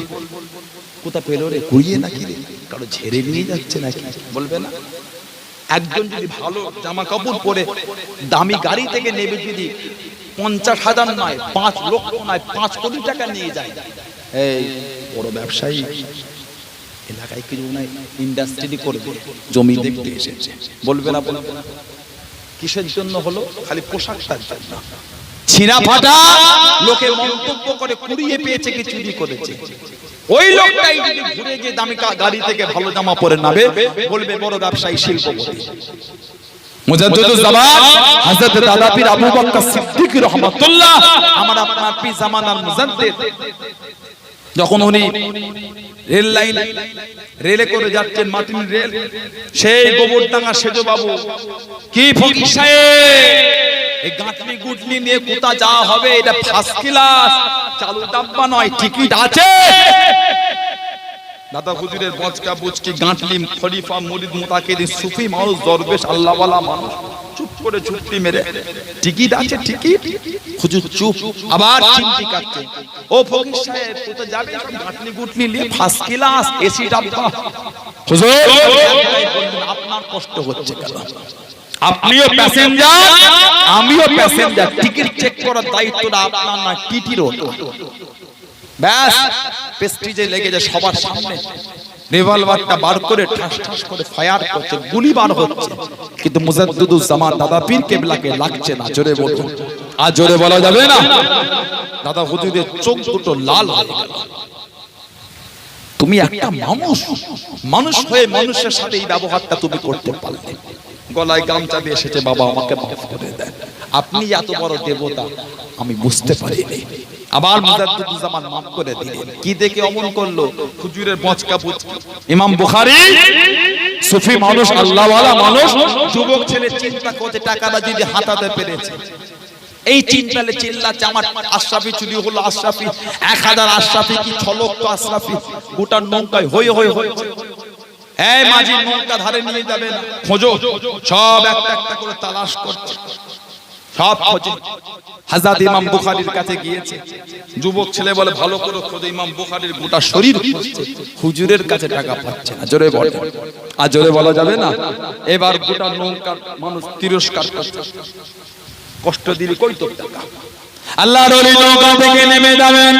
কোথা পেলো রে, কুড়িয়ে নাকি রে, কারো ঝেড়ে নিয়ে যাচ্ছে নাকি, বলবে না? একজন যদি ভালো জামা কাপড় পরে দামি গাড়ি থেকে নেবে, যদি 50,000 নয়, 5 লক্ষ নয়, 5 কোটি টাকা নিয়ে যায়, এই বড় ব্যবসায়ী এলাকায় কিছু নাই, ইন্ডাস্ট্রি করবে, জমি দেখতে এসেছে, বলবে না? বলবে না? কিসের জন্য হলো? খালি পোশাকটার জন্য। ছিঁড়া ফাটা লোকে মন্তব্য করে কুড়িয়ে পেয়েছে কি চুরি করেছে। ওই লোকটাই যদি ঘুরে গিয়ে দামি গাড়ি থেকে ভালো জামা পরে নাবে, বলবে বড় ব্যবসায়ী, শিল্পপতি। মুজাদ্দিদুজ জামান হযরত দাদা পীর আবু বকর সিদ্দিক রাহমাতুল্লাহ, আমার আপনার পীর জামানার মুজাদ্দিদ, যখন উনি রেল লাইন রেলে করে যাচ্ছেন, মাটির রেল, সেই গোবরডাঙ্গা সেজো বাবু কি ফকির সাহেব, এই গাঁটলি গুটলি নিয়ে কোথা যাওয়া হবে? এটা ফার্স্ট ক্লাস, চালু ডাব্বা নয়, টিকিট আছে। দাদা হুজুরের বচকা বুচকি গাঁটলি খলিফা মুরিদ মুতাকিদিন সুফি মানুষ, দরবেশ আল্লাহওয়ালা মানুষ চুপ করে চুপটি মেরে, টিকিট আছে, টিকিট। হুজুর চুপ, আবার চিমটি কাটছে। ও ফকির সাহেব কোথা যাবে? গাঁটলি গুটলি নিয়ে ফার্স্ট ক্লাস, এসি ডাব্বা। হুজুর আপনার কষ্ট হচ্ছে কেন? আপনিও প্যাসেঞ্জার, আমিও প্যাসেঞ্জার, টিকিট চেক করার দায়িত্বটা আপনার না, টিটির। ব্যাস প্রেস্টিজে লেগে যায় সবার সামনে, রিভলভারটা বার করে ঠাস ঠাস করে ফায়ার করছে, গুলি বার হচ্ছে, কিন্তু মুজাদ্দিদুজ জামান দাদা পীর কেবলাকে লাগছে না। জোরে বলুন, আর জোরে বলা যাবে না? দাদা হুজুরের চোখ দুটো লাল হয়ে গেল। তুমি একটা মানুষ, মানুষ হয়ে মানুষের সাথে এই ব্যবহারটা তুমি করতে পারলে। গলায় গামছা দিয়ে এসেছে, বাবা আমাকে মাফ করে দেন, আপনি এত বড় দেবতা আমি বুঝতে পারিনি। আবার মুজাদ্দিদুজ জামান মাফ করে দিলেন। কি দেখে অমন করলো? হুজুরের বচকা বুচকি। ইমাম বুখারী সুফি মানুষ, আল্লাহওয়ালা মানুষ, যুবক ছেলে চিন্তা করতে টাকাটা যদি হাতাতে পেরেছে, এই চিন্তালে চিল্লাচ্ছে আমার আশরাফি চুরি হলো, আশরাফি 1000 আশরাফি কি 6 লক্ষ আশরাফি, গোটা নৌকায় হয়ে হয়ে হয়েছে। এই মাঝি নৌকা ধারে নিয়ে যাবে না, খোঁজো। সব একটা একটা করে তালাশ করছে, সব খোঁজে। হযরত ইমাম বুখারীর কাছে গিয়েছে, যুবক ছেলে বলে ভালো করে খোঁজো। ইমাম বুখারীর গোটা শরীর খুঁজছে, হুজুরের কাছে টাকা পাচ্ছে না। জোরে বলে, আর জোরে বলা যাবে না। এবার গোটা নৌকার মানুষ তিরস্কার করছে, কষ্ট দিলি কই তোর টাকা।
আল্লাহর ওলি নৌকা থেকে নেমে যাবেন।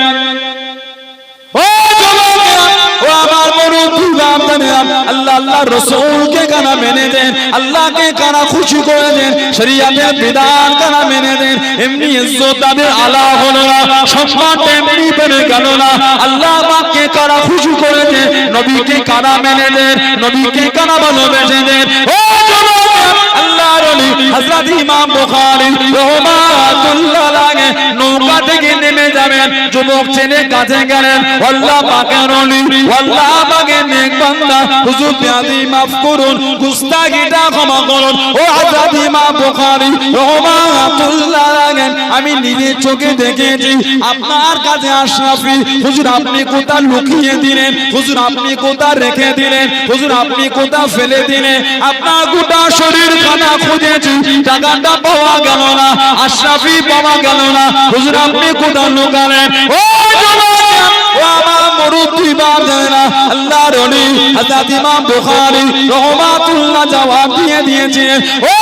ও যুবকেরা, ও আমার মুরব্বি বাপদানেরা, আল্লাহ আল্লাহর রাসূলকে কারা মেনে দেন, আল্লাহকে কারা খুশি করে দেন, শরীয়তের বিধান কারা মেনে দেন, এমনি ইজ্জত তাদের আলা হলো না, সম্মান এমনি পেয়ে গেল না। আল্লাহ পাককে কারা খুশি করে দেন, নবীকে কারা মেনে দেন, নবীকে কারা ভালোবেসে দেন। ও যুবকেরা, আল্লাহর ওলি হযরত ইমাম বুখারী রাহমাতুল্লাহ আলাইহি নৌকা থেকে নেমে যাবেন। যুবক ছেলে কাছে গেলেন, আল্লাহ পাকের ওলি, আল্লাহ পাকের নেক বান্দা, হুজুর বেয়াদবি মাফ করুন, গুস্তাখিটা ক্ষমা করুন। ও হযরত ইমাম বুখারী রাহমাতুল্লাহ আলাইহি, আমি নিজের চোখে দেখেছি আপনার কাছে আশরাফি হুজুর আপনি কোথা লুকিয়ে দিলেন, হুজুর আপনি কোথা রেখে দিলেন, হুজুর আপনি কোথা ফেলে দিলেন। আপনার গোটা শরীর খানা খুঁজেছি, টাকাটা পাওয়া গেল না, আশরাফি পাওয়া গেল না, হুজুর আপনি কোথা লুকালেন। ও যুবক, ও আমার মুরব্বি বাপদানেরা, আল্লাহর ওলি হযরত ইমাম বুখারী রাহমাতুল্লাহ জবাব দিয়ে দিয়েছে, ও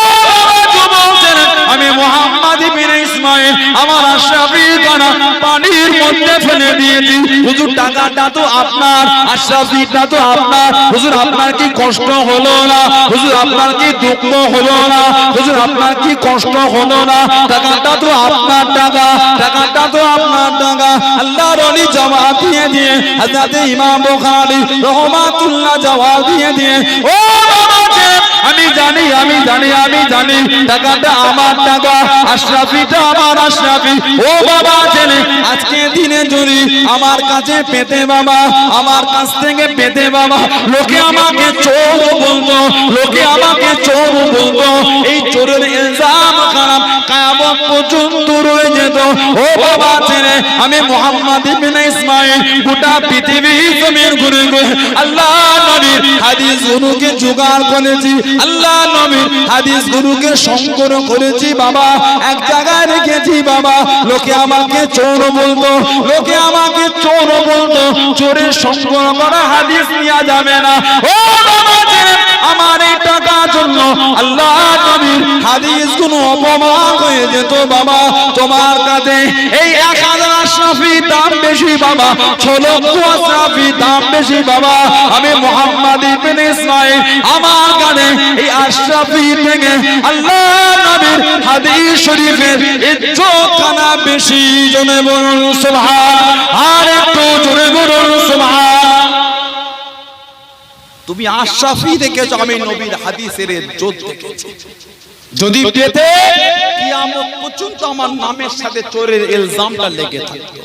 যুবক ছেলে, আমি মুহাম্মদ ইবনে ইসমাঈল আমার আশরাফি খানা পানির মধ্যে ফেলে দিয়েছি। হুজুর টাকাটা তো আপনার, আশরাফিটা তো আপনার, হুজুর আপনার কি কষ্ট হলো না, হুজুর আপনার কি দুঃখ হলো না, হুজুর আপনার কি কষ্ট হলো না, টাকাটা তো আপনার টাকা, টাকাটা তো আপনার টাকা। আল্লাহর ওলি জবাব দিয়ে দিয়ে হযরত ইমাম বুখারী রাহমাতুল্লাহ জবাব দিয়ে দিয়ে, ও বাবাকে আমি জানি, আমি জানি, আমি জানি টাকাটা আমার টাকা, আশরাফিটা আমার আশরাফি। ও বাবা ছেলে, আজকে দিনে যদি আমার কাছে পেতে বাবা, আমার কাছ থেকে পেতে বাবা, লোকে আমাকে চোর বলতো, লোকে আমাকে চোর বলতো, এই চোরের ইলজাম খারাপ কিয়ামত পর্যন্ত রয়ে যেত। ও বাবা ছেলে, আমি মুহাম্মদ ইবনে ইসমাঈল গোটা পৃথিবী জমিন ঘুরে ঘুরে আল্লাহ নবীর হাদিস গুলোকে জোগাড় করেছি, আল্লাহ নবীর হাদিস গুলোকে সংগ্রহ করেছি বাবা, এক জায়গায় রেখেছি বাবা। লোকে আমাকে চোর বলতো, লোকে আমাকে চোর বলতো, চোরের সংগ্রহ করা হাদিস নেওয়া যাবে না। ও বাবা ছেলে, আমার এই টাকার জন্য আল্লাহ নবীর হাদিস গুলো অপমান হয়ে যেত বাবা। তোমার কাছে এই 1000 আশরাফি দাম বেশি বাবা, 6 লক্ষ আশরাফি দাম বেশি বাবা। আমি মুহাম্মদ ইবনে ইসমাঈল আমার কাছে এই আশরাফি থেকে আল্লাহ নবীর হাদিস শরীফের ইজ্জত খানা বেশি। জনে বলুন সুবহান, আর একটু জোরে বলুন সুবহান।
তুমি আশরাফি দেখেছো, আমি নবীর হাদিসের ইজ্জত দেখেছি।
যদি পেতে
কিয়ামত পর্যন্ত আমার নামের সাথে চোরের ইলজামটা লেগে থাকতো।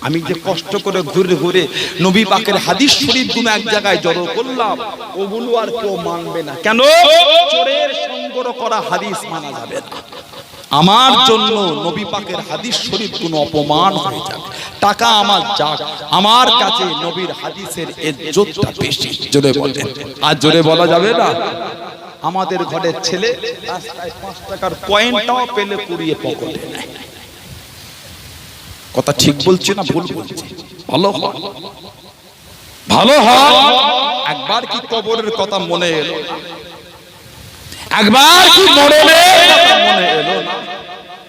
আমি যে কষ্ট করে ঘুরে ঘুরে নবী পাকের হাদিস শরীফ গুলো এক জায়গায় জড়ো করলাম, ওগুলো আর কেউ মানবে না। কেন? চোরের সংগ্রহ করা হাদিস মানা যাবে না। আমার জন্য নবী পাকের হাদিস শরীফ গুলো অপমান হয়ে যাবে। টাকা আমার যাক, আমার কাছে নবীর হাদিসের ইজ্জতটা বেশি। জোরে বলেন, আর জোরে বলা যাবে না। আমাদের ঘরের ছেলে রাস্তায় 5 টাকার কয়েনটাও পেলে কুড়িয়ে পকেটে নেয়। কথা ঠিক বলছি না ভুল বলছি? ভালো হয়, ভালো হয়। একবার কি কবরের কথা মনে এলো? একবার কি মরণের কথা মনে এলো না?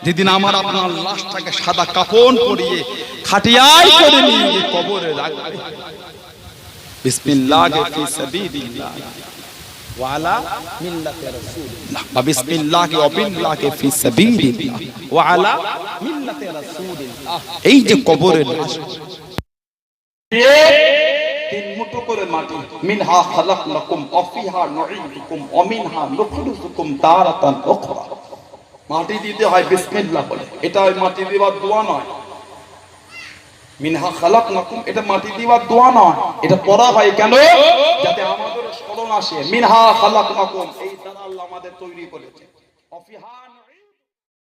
যেদিন আমার আপনার লাশটাকে সাদা কাফন পরিয়ে খাটিয়ায় করে নিয়ে গিয়ে কবরে রাখবে, বিসমিল্লাহ ফি সাবিলিল্লাহ ওয়া আলা মিল্লাতি রাসূলিল্লাহ, বা বিসমিল্লাহ ওয়া বিল্লাহ ফি সাবিলিল্লাহ ওয়া আলা মিল্লাতি রাসূলিল্লাহ। এই যে কবরের লাশ, 3 মুঠো করে মাটি, মিনহা খালাকনাকুম ওয়া ফিহা নুঈদুকুম ওয়া মিনহা নুখরিজুকুম তারাতান উখরা। মাটি দিতে হয় বিসমিল্লাহ বলে। এটা ওই মাটি দেওয়ার দোয়া নয়। মিনহা খালাকনাকুম, এটা মাটি দেওয়ার দোয়া নয়, এটা পড়া হয় কেন? যাতে আমাদের স্মরণ আসে। মিনহা খালাকনাকুম, এই দ্বারা আল্লাহ আমাদের তৈরি করেছে।